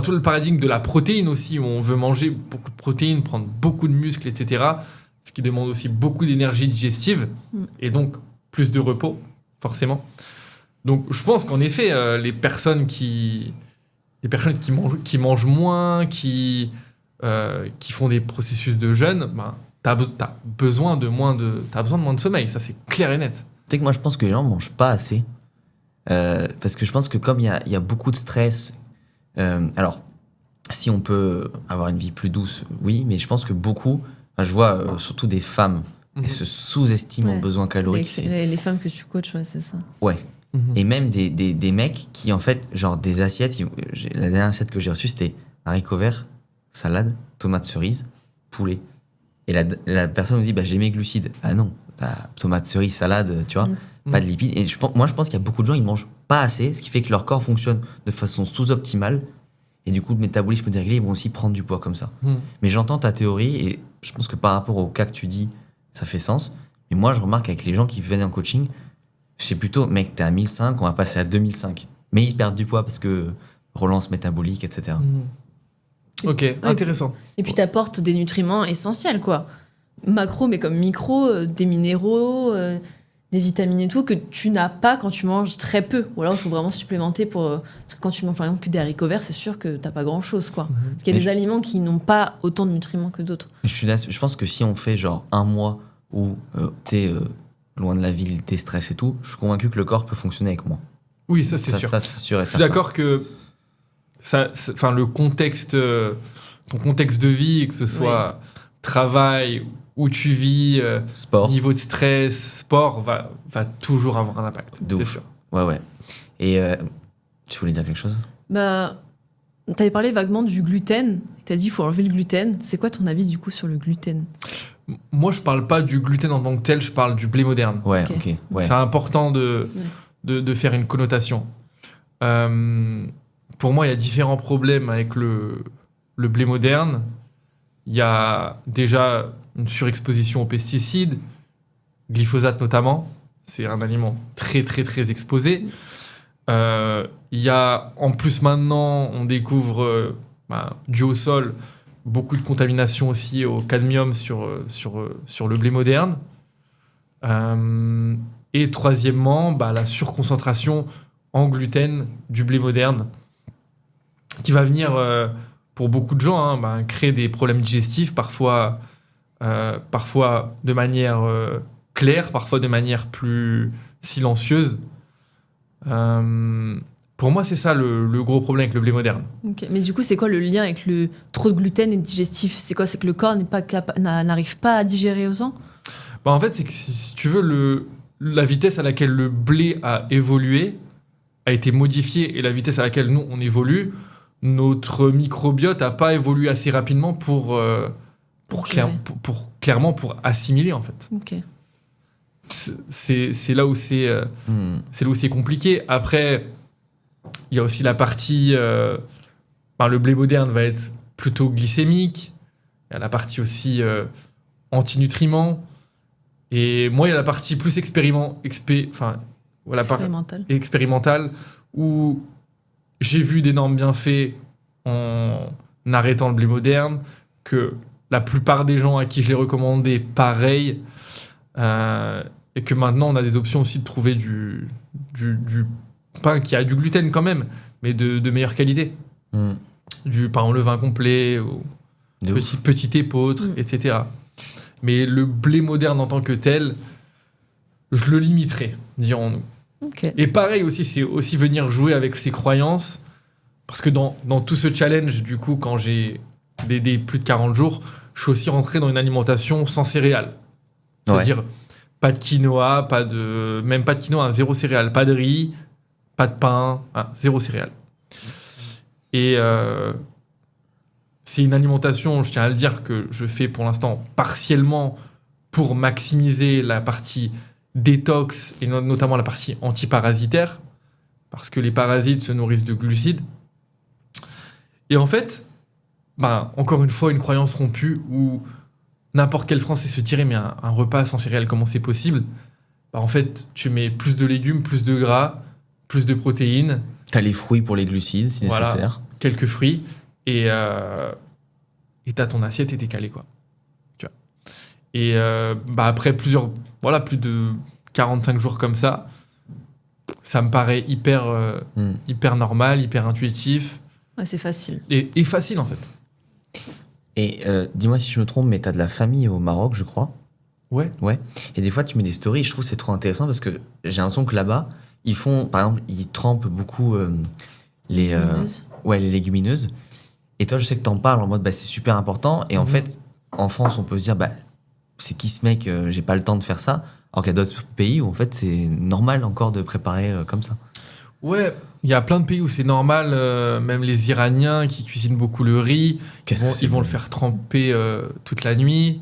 S1: tout le paradigme de la protéine aussi, où on veut manger beaucoup de protéines, prendre beaucoup de muscles, etc. Ce qui demande aussi beaucoup d'énergie digestive, et donc plus de repos, forcément. Donc je pense qu'en effet, les personnes qui mangent moins, qui font des processus de jeûne, ben, t'as besoin de moins de sommeil, ça c'est clair et net.
S2: Tu sais que moi je pense que les gens mangent pas assez. Parce que je pense que comme il y a beaucoup de stress, alors si on peut avoir une vie plus douce, oui, mais je pense que beaucoup, je vois surtout des femmes, elles se sous-estiment en besoins caloriques.
S3: Les femmes que tu coaches, ouais, c'est ça.
S2: Ouais. Et même des mecs qui, en fait, genre des assiettes, la dernière assiette que j'ai reçue, c'était haricots verts, salade, tomates cerises, poulet. Et la personne me dit, j'ai mes glucides. Ah non, tomates cerises, salade, tu vois, pas de lipides. Et moi, je pense qu'il y a beaucoup de gens, ils mangent pas assez, ce qui fait que leur corps fonctionne de façon sous-optimale. Et du coup, le métabolisme déréglé, ils vont aussi prendre du poids comme ça. Mais j'entends ta théorie, et je pense que par rapport au cas que tu dis, ça fait sens. Mais moi, je remarque avec les gens qui viennent en coaching, c'est plutôt, mec, t'es à 1005, on va passer à 2005. Mais ils perdent du poids parce que relance métabolique, etc.
S1: Ok, intéressant.
S3: Et puis t'apportes des nutriments essentiels, quoi. Macro, mais comme micro, des minéraux, des vitamines et tout, que tu n'as pas quand tu manges très peu. Ou alors il faut vraiment supplémenter parce que quand tu manges par exemple que des haricots verts, c'est sûr que t'as pas grand-chose, quoi. Parce qu'il y a des aliments qui n'ont pas autant de nutriments que d'autres.
S2: Je pense que si on fait genre un mois où t'es loin de la ville, t'es stress et tout, je suis convaincu que le corps peut fonctionner avec moi.
S1: Oui, ça c'est sûr.
S2: Ça, c'est sûr et
S1: je suis d'accord que le contexte, ton contexte de vie, que ce soit travail, où tu vis,
S2: sport,
S1: niveau de stress, sport, va toujours avoir un impact. C'est sûr.
S2: Ouais. Et tu voulais dire quelque chose ?
S3: T'avais parlé vaguement du gluten. T'as dit qu'il faut enlever le gluten. C'est quoi ton avis du coup sur le gluten ?
S1: Moi, je parle pas du gluten en tant que tel, je parle du blé moderne.
S2: Ouais, ok. Ouais.
S1: C'est important de faire une connotation. Pour moi, il y a différents problèmes avec le blé moderne. Il y a déjà une surexposition aux pesticides, glyphosate notamment. C'est un aliment très, très, très exposé. Il y a, en plus maintenant, on découvre, dû au sol, beaucoup de contamination aussi au cadmium sur le blé moderne. Et troisièmement, la surconcentration en gluten du blé moderne qui va venir, pour beaucoup de gens, créer des problèmes digestifs, parfois de manière claire, parfois de manière plus silencieuse. Pour moi, c'est ça le gros problème avec le blé moderne.
S3: Okay. Mais du coup, c'est quoi le lien avec le trop de gluten et le digestif ? C'est quoi ? C'est que le corps n'arrive pas à digérer autant ?
S1: En fait, c'est que si tu veux, la vitesse à laquelle le blé a évolué a été modifiée, et la vitesse à laquelle nous, on évolue, notre microbiote n'a pas évolué assez rapidement pour assimiler, en fait.
S3: Ok.
S1: C'est là où c'est compliqué. Après, il y a aussi la partie... le blé moderne va être plutôt glycémique. Il y a la partie aussi antinutriments. Et moi, il y a la partie plus expérimentale, où j'ai vu d'énormes bienfaits en arrêtant le blé moderne, que la plupart des gens à qui je l'ai recommandé, pareil, et que maintenant, on a des options aussi de trouver du pain qui a du gluten quand même, mais de meilleure qualité. Par exemple, le vin complet, ou petit épeautre, etc. Mais le blé moderne en tant que tel, je le limiterai, dirons-nous.
S3: Okay.
S1: Et pareil aussi, c'est aussi venir jouer avec ses croyances, parce que dans tout ce challenge, du coup, quand j'ai des plus de 40 jours, je suis aussi rentré dans une alimentation sans céréales. C'est-à-dire pas de quinoa, même pas de quinoa, zéro céréales, pas de riz, pas de pain, zéro céréales. Et c'est une alimentation, je tiens à le dire, que je fais pour l'instant partiellement pour maximiser la partie détox et notamment la partie antiparasitaire, parce que les parasites se nourrissent de glucides. Et en fait, encore une fois, une croyance rompue où n'importe quel Français se dirait mais un repas sans céréales, comment c'est possible ? En fait, tu mets plus de légumes, plus de gras, plus de protéines.
S2: T'as les fruits pour les glucides, si nécessaire.
S1: Quelques fruits et t'as ton assiette et t'es calé, quoi. Tu vois. Et après plus de 45 jours comme ça me paraît hyper normal, hyper intuitif.
S3: Ouais, c'est facile.
S1: Et facile, en fait.
S2: Et dis-moi si je me trompe, mais t'as de la famille au Maroc, je crois.
S1: Ouais.
S2: Et des fois, tu mets des stories, je trouve que c'est trop intéressant parce que j'ai l'impression que là-bas, ils font, par exemple, ils trempent beaucoup les légumineuses. Et toi, je sais que t'en parles en mode, c'est super important. Et en fait, en France, on peut se dire, c'est qui ce mec, j'ai pas le temps de faire ça. Alors qu'il y a d'autres pays où, en fait, c'est normal encore de préparer comme ça. Ouais,
S1: il y a plein de pays où c'est normal, même les Iraniens qui cuisinent beaucoup le riz, ils vont le faire tremper toute la nuit.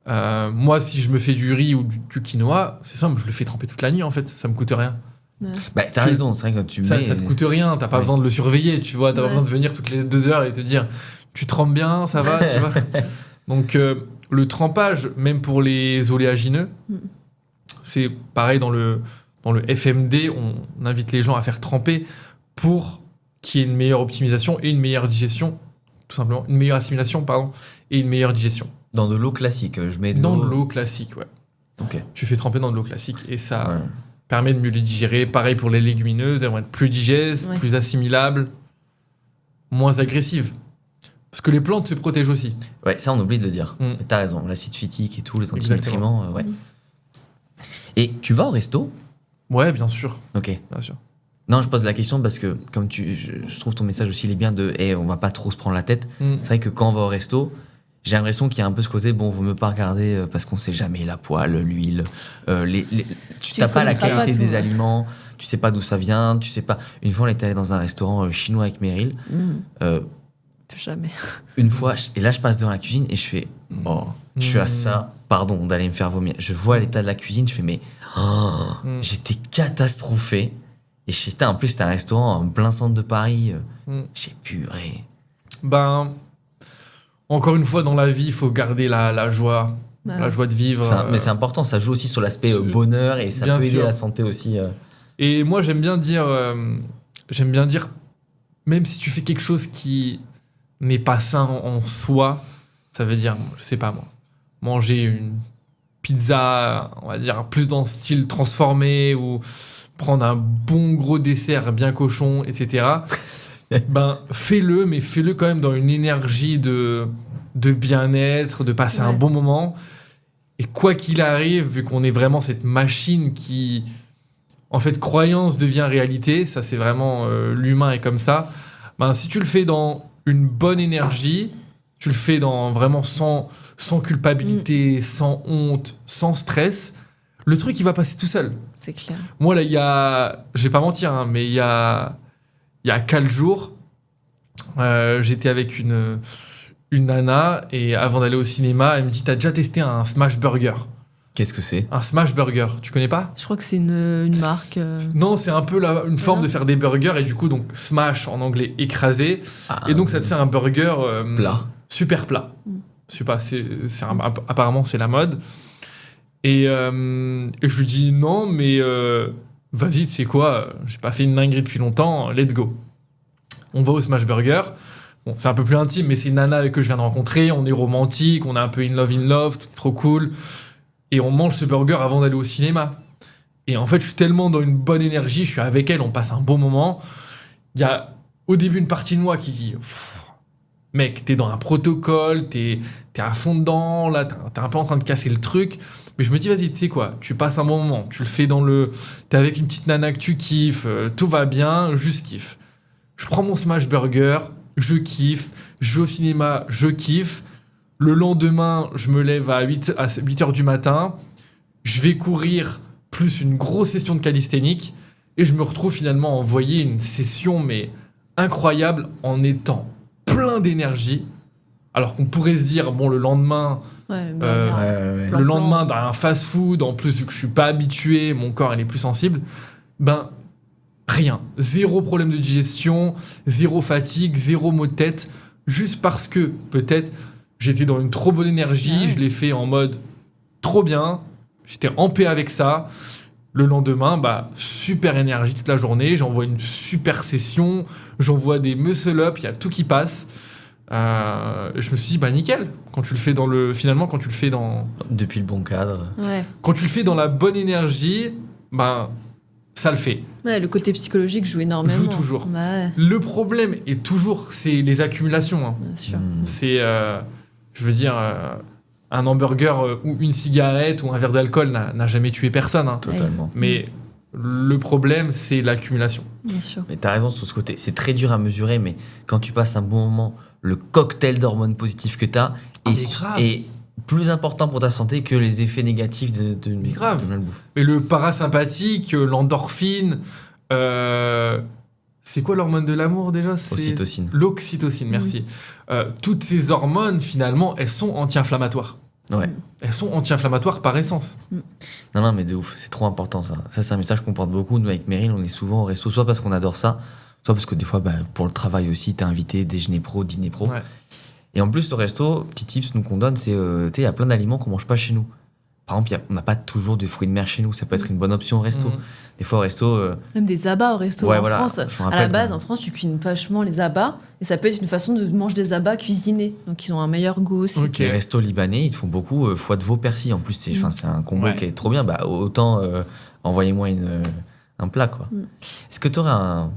S1: Moi, si je me fais du riz ou du quinoa, c'est simple, je le fais tremper toute la nuit, en fait, ça me coûte rien.
S2: Ouais. T'as raison, c'est vrai que tu mets...
S1: Ça te coûte rien, t'as pas besoin de le surveiller, tu vois, t'as pas besoin de venir toutes les 2 heures et te dire tu trempes bien, ça va, tu vois. Donc le trempage, même pour les oléagineux, c'est pareil dans le FMD, on invite les gens à faire tremper pour qu'il y ait une meilleure optimisation et une meilleure digestion, tout simplement, une meilleure assimilation, et une meilleure digestion.
S2: Dans de l'eau classique, je mets
S1: dans de l'eau classique, ouais.
S2: Okay.
S1: Tu fais tremper dans de l'eau classique et ça permet de mieux les digérer. Pareil pour les légumineuses, elles vont être plus digestes, plus assimilables, moins agressives. Parce que les plantes se protègent aussi.
S2: Ouais, ça on oublie de le dire. T'as raison, l'acide phytique et tout, les antinutriments, Et tu vas au resto ?
S1: Ouais, bien sûr.
S2: Ok.
S1: Bien sûr.
S2: Non, je pose la question parce que comme je trouve ton message aussi il est bien de on va pas trop se prendre la tête. C'est vrai que quand on va au resto, j'ai l'impression qu'il y a un peu ce côté vaut mieux pas regarder parce qu'on sait jamais la poêle, l'huile, tu n'as pas la qualité des aliments, tu sais pas d'où ça vient, tu sais pas. Une fois on était allé dans un restaurant chinois avec Meryl.
S3: Jamais.
S2: Une fois, et là je passe devant la cuisine et je fais je suis à ça, pardon d'aller me faire vomir. Je vois l'état de la cuisine, je fais j'étais catastrophé. Et en plus c'était un restaurant en plein centre de Paris. J'ai puré.
S1: Encore une fois, dans la vie, il faut garder la joie, la joie de vivre.
S2: Mais c'est important, ça joue aussi sur l'aspect bonheur et ça peut aider la santé aussi.
S1: Et moi, j'aime bien dire, même si tu fais quelque chose qui n'est pas sain en soi, ça veut dire, je sais pas moi, manger une pizza, on va dire, plus dans le style transformé ou prendre un bon gros dessert bien cochon, etc. Fais-le, mais fais-le quand même dans une énergie de bien-être, de passer un bon moment. Et quoi qu'il arrive, vu qu'on est vraiment cette machine qui, en fait, croyance devient réalité, ça c'est vraiment l'humain est comme ça. Si tu le fais dans une bonne énergie, tu le fais dans vraiment sans culpabilité, sans honte, sans stress, le truc il va passer tout seul.
S3: C'est clair.
S1: Moi là, je vais pas mentir, mais il y a 4 jours, j'étais avec une nana et avant d'aller au cinéma, elle me dit « T'as déjà testé un smash burger ?»
S2: Qu'est-ce que c'est ?
S1: Un smash burger, tu connais pas ?
S3: Je crois que c'est une marque.
S1: Non, c'est un peu une forme de faire des burgers et du coup, donc smash en anglais écrasé. Et donc, ça te fait un burger
S2: plat.
S1: Super plat. Je sais pas, apparemment, c'est la mode. Et je lui dis non, mais vas-y, tu sais quoi, j'ai pas fait une dinguerie depuis longtemps, let's go. On va au smash burger. Bon, c'est un peu plus intime, mais c'est une nana que je viens de rencontrer, on est romantique, on est un peu in love, tout est trop cool. Et on mange ce burger avant d'aller au cinéma. Et en fait, je suis tellement dans une bonne énergie, je suis avec elle, on passe un bon moment. Il y a au début une partie de moi qui dit mec, t'es dans un protocole, t'es à fond dedans, là, t'es un peu en train de casser le truc. Mais je me dis, vas-y, tu sais quoi, tu passes un bon moment, tu le fais t'es avec une petite nana que tu kiffes, tout va bien, juste kiffe. Je prends mon smash burger, je kiffe. Je vais au cinéma, je kiffe. Le lendemain, je me lève à 8 heures du matin. Je vais courir plus une grosse session de calisthénique. Et je me retrouve finalement à envoyer une session, mais incroyable, en étant plein d'énergie. Alors qu'on pourrait se dire, bon, le lendemain... Le lendemain d'un fast-food, en plus vu que je suis pas habitué, mon corps il est plus sensible, ben rien, zéro problème de digestion, zéro fatigue, zéro maux de tête, juste parce que peut-être j'étais dans une trop bonne énergie, je l'ai fait en mode trop bien, j'étais en paix avec ça. Le lendemain, bah super énergie toute la journée, j'envoie une super session, j'envoie des muscle-up, il y a tout qui passe. Je me suis dit, bah nickel, quand tu le fais
S2: depuis le bon cadre.
S3: Ouais.
S1: Quand tu le fais dans la bonne énergie, ben ça le fait.
S3: Ouais, le côté psychologique joue énormément.
S1: Joue toujours.
S3: Ouais.
S1: Le problème est toujours, c'est les accumulations. Hein.
S3: Bien sûr.
S1: C'est, je veux dire, un hamburger ou une cigarette ou un verre d'alcool n'a jamais tué personne. Hein.
S2: Totalement.
S1: Mais le problème, c'est l'accumulation.
S3: Bien sûr.
S2: Mais t'as raison sur ce côté. C'est très dur à mesurer, mais quand tu passes un bon moment, le cocktail d'hormones positives que t'as est plus important pour ta santé que les effets négatifs de malbouffe.
S1: Mais le parasympathique, l'endorphine, c'est quoi l'hormone de l'amour déjà ? C'est
S2: Ocytocine.
S1: L'oxytocine, merci. Toutes ces hormones, finalement, elles sont anti-inflammatoires.
S2: Ouais.
S1: Elles sont anti-inflammatoires par essence.
S2: Non, mais de ouf, c'est trop important ça. Ça, c'est un message qu'on porte beaucoup. Nous, avec Meryl, on est souvent au resto, soit parce qu'on adore ça, soit parce que des fois, pour le travail aussi, t'es invité, déjeuner pro, dîner pro.
S1: Ouais.
S2: Et en plus, au resto, petit tips nous qu'on donne, c'est, il y a plein d'aliments qu'on mange pas chez nous. Par exemple, on n'a pas toujours de fruits de mer chez nous. Ça peut être une bonne option au resto. Des fois, au resto...
S3: Même des abats au resto France. À la base, en France, tu cuisines vachement les abats. Et ça peut être une façon de manger des abats cuisinés. Donc, ils ont un meilleur goût aussi.
S1: Ok.
S2: Les restos libanais, ils te font beaucoup foie de veau persil. En plus, c'est un combo qui est trop bien. Bah, autant envoyez-moi un plat, quoi. Est-ce que tu aurais un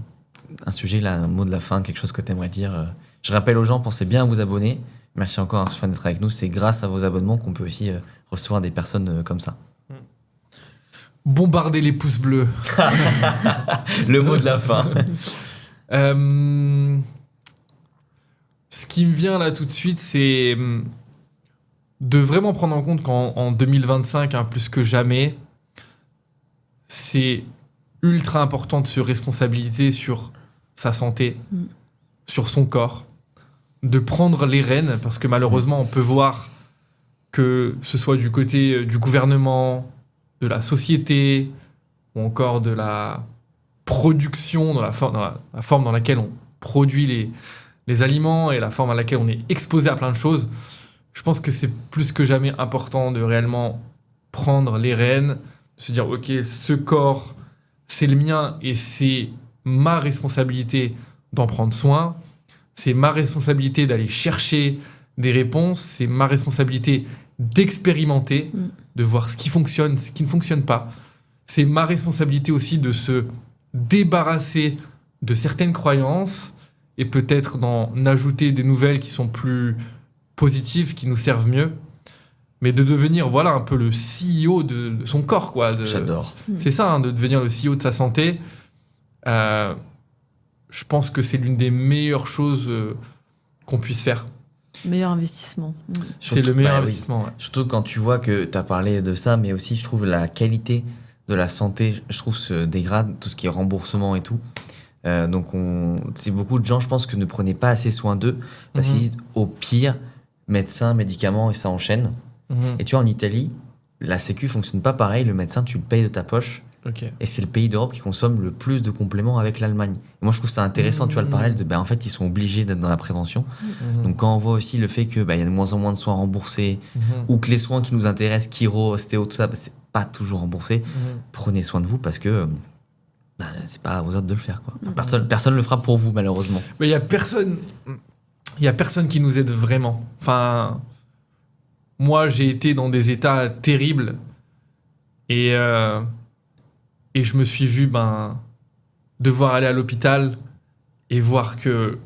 S2: sujet, là, un mot de la fin, quelque chose que tu aimerais dire Je rappelle aux gens, pensez bien à vous abonner. Merci encore, Stéphane, d'être avec nous. C'est grâce à vos abonnements qu'on peut aussi recevoir des personnes comme ça.
S1: Bombarder les pouces bleus.
S2: Le mot de la fin.
S1: Ce qui me vient là tout de suite, c'est de vraiment prendre en compte qu'en 2025, plus que jamais, c'est ultra important de se responsabiliser sur sa santé, sur son corps, de prendre les rênes, parce que malheureusement, on peut voir que ce soit du côté du gouvernement, de la société, ou encore de la production, dans la forme dans laquelle on produit les aliments et la forme dans laquelle on est exposé à plein de choses. Je pense que c'est plus que jamais important de réellement prendre les rênes, de se dire, ok, ce corps, c'est le mien et c'est ma responsabilité d'en prendre soin. C'est ma responsabilité d'aller chercher des réponses. C'est ma responsabilité d'expérimenter, de voir ce qui fonctionne, ce qui ne fonctionne pas. C'est ma responsabilité aussi de se débarrasser de certaines croyances et peut-être d'en ajouter des nouvelles qui sont plus positives, qui nous servent mieux. Mais de devenir un peu le CEO de son corps, quoi.
S2: J'adore.
S1: C'est ça, de devenir le CEO de sa santé. Je pense que c'est l'une des meilleures choses qu'on puisse faire.
S3: Meilleur investissement.
S1: C'est le meilleur investissement.
S2: Oui.
S1: Ouais.
S2: Surtout quand tu vois que tu as parlé de ça, mais aussi je trouve la qualité de la santé, je trouve, se dégrade, tout ce qui est remboursement et tout. Donc, c'est beaucoup de gens, je pense, que ne prenaient pas assez soin d'eux, parce qu'ils disent, au pire, médecin, médicaments, et ça enchaîne. Et tu vois, en Italie, la sécu fonctionne pas pareil. Le médecin, tu le payes de ta poche.
S1: Okay.
S2: Et c'est le pays d'Europe qui consomme le plus de compléments avec l'Allemagne. Et moi, je trouve ça intéressant, tu vois, le parallèle de, en fait, ils sont obligés d'être dans la prévention. Donc, quand on voit aussi le fait que y a de moins en moins de soins remboursés, ou que les soins qui nous intéressent, chiro, ostéo, tout ça, c'est pas toujours remboursé, prenez soin de vous parce que c'est pas à vous autres de le faire, quoi. Personne le fera pour vous, malheureusement.
S1: Mais il y a personne qui nous aide vraiment. Enfin, moi, j'ai été dans des états terribles et je me suis vu devoir aller à l'hôpital et voir que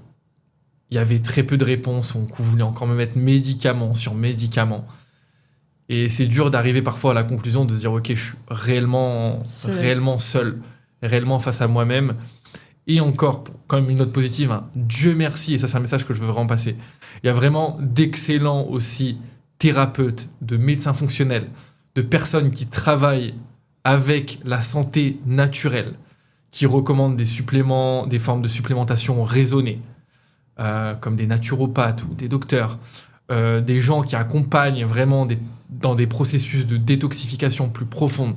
S1: il y avait très peu de réponses, qu'on voulait encore me mettre médicament sur médicament. Et c'est dur d'arriver parfois à la conclusion de se dire ok, je suis réellement seul, réellement face à moi-même. Et encore, quand même une note positive, hein, Dieu merci, et ça c'est un message que je veux vraiment passer. Il y a vraiment d'excellents aussi thérapeutes, de médecins fonctionnels, de personnes qui travaillent avec la santé naturelle, qui recommandent des suppléments, des formes de supplémentation raisonnées, comme des naturopathes ou des docteurs, des gens qui accompagnent vraiment dans des processus de détoxification plus profondes.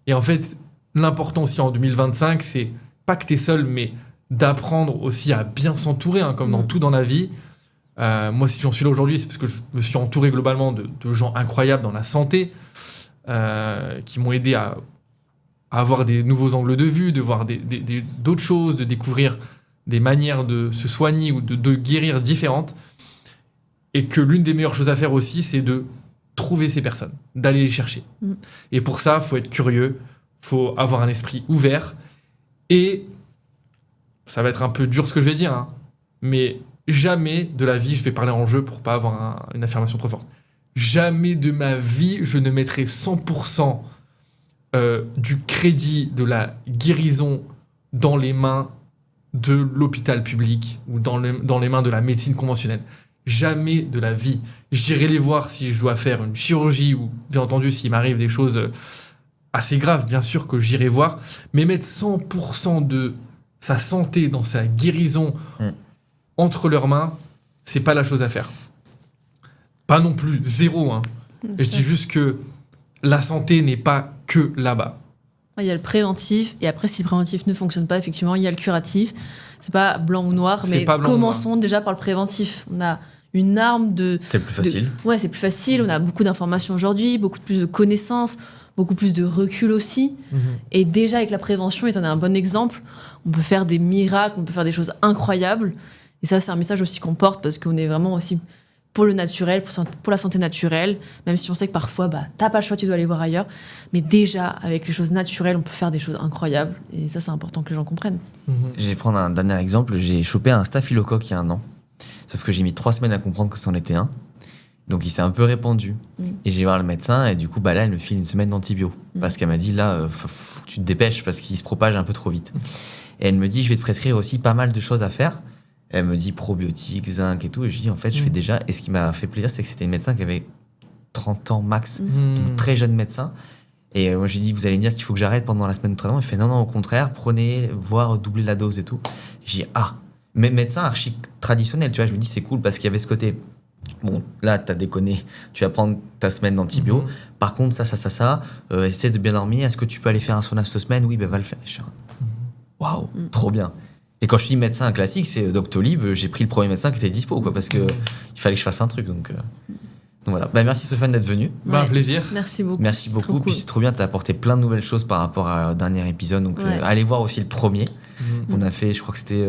S1: Et en fait, l'important aussi en 2025, c'est pas que tu es seul, mais d'apprendre aussi à bien s'entourer, hein, comme dans tout dans la vie. Moi, si j'en suis là aujourd'hui, c'est parce que je me suis entouré globalement de gens incroyables dans la santé, qui m'ont aidé à avoir des nouveaux angles de vue, de voir d'autres choses, de découvrir des manières de se soigner ou de guérir différentes. Et que l'une des meilleures choses à faire aussi, c'est de trouver ces personnes, d'aller les chercher. Et pour ça, il faut être curieux, il faut avoir un esprit ouvert. Et ça va être un peu dur ce que je vais dire, hein, mais jamais de la vie, je vais parler en jeu pour pas avoir une affirmation trop forte, jamais de ma vie, je ne mettrai 100% du crédit de la guérison dans les mains de l'hôpital public ou dans les mains de la médecine conventionnelle. Jamais de la vie. J'irai les voir si je dois faire une chirurgie ou, bien entendu, s'il m'arrive des choses assez graves, bien sûr que j'irai voir. Mais mettre 100% de sa santé dans sa guérison entre leurs mains, c'est pas la chose à faire. Pas non plus zéro. Hein. Je dis juste que la santé n'est pas que là-bas.
S3: Il y a le préventif, et après, si le préventif ne fonctionne pas, effectivement, il y a le curatif. C'est pas blanc ou noir, mais commençons déjà par le préventif. On a une arme de...
S2: C'est le plus facile.
S3: Ouais, c'est plus facile. On a beaucoup d'informations aujourd'hui, beaucoup plus de connaissances, beaucoup plus de recul aussi. Et déjà, avec la prévention, et t'en as un bon exemple, on peut faire des miracles, on peut faire des choses incroyables. Et ça, c'est un message aussi qu'on porte, parce qu'on est vraiment aussi pour le naturel, pour la santé naturelle, même si on sait que parfois, t'as pas le choix, tu dois aller voir ailleurs. Mais déjà, avec les choses naturelles, on peut faire des choses incroyables. Et ça, c'est important que les gens comprennent.
S2: Je vais prendre un dernier exemple. J'ai chopé un staphylocoque il y a 1 an. Sauf que j'ai mis 3 semaines à comprendre que c'en était un. Donc, il s'est un peu répandu. Et j'ai voir le médecin. Et du coup, là, elle me file 1 semaine d'antibio. Parce qu'elle m'a dit, là, faut que tu te dépêches parce qu'il se propage un peu trop vite. Et elle me dit, je vais te prescrire aussi pas mal de choses à faire. Elle me dit probiotiques, zinc et tout. Et je lui dis, en fait, je fais déjà... Et ce qui m'a fait plaisir, c'est que c'était une médecin qui avait 30 ans max. Donc, très jeune médecin. Et moi, j'ai dit, vous allez me dire qu'il faut que j'arrête pendant la semaine de traitement. Il fait, non, au contraire, prenez, voire doubler la dose et tout. J'ai dit, mais médecin archi traditionnel, tu vois. Je me dis, c'est cool parce qu'il y avait ce côté, bon, là, t'as déconné, tu vas prendre ta semaine d'antibio. Par contre, ça, essaie de bien dormir. Est-ce que tu peux aller faire un sauna cette semaine? Oui, va le faire. Waouh, trop bien. Et quand je dis médecin classique, c'est Doctolib. J'ai pris le premier médecin qui était dispo, quoi, parce que il fallait que je fasse un truc. Donc voilà. Merci Sofiane d'être venue.
S1: Un plaisir.
S3: Merci beaucoup.
S2: Merci beaucoup. Puis c'est trop bien, t'as apporté plein de nouvelles choses par rapport au dernier épisode. Donc allez voir aussi le premier. On a fait, je crois que c'était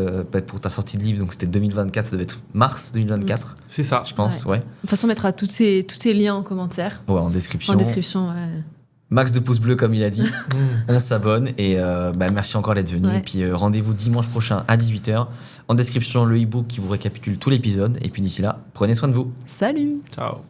S2: pour ta sortie de livre, donc c'était 2024, ça devait être mars 2024.
S1: C'est ça.
S2: Je pense, ouais.
S3: De toute façon, on mettra tous ces liens en commentaire.
S2: Ouais, en description.
S3: Ouais.
S2: Max de pouces bleus, comme il a dit. On s'abonne et merci encore d'être venu. Et puis rendez-vous dimanche prochain à 18h. En description, le e-book qui vous récapitule tout l'épisode. Et puis d'ici là, prenez soin de vous.
S3: Salut.
S1: Ciao.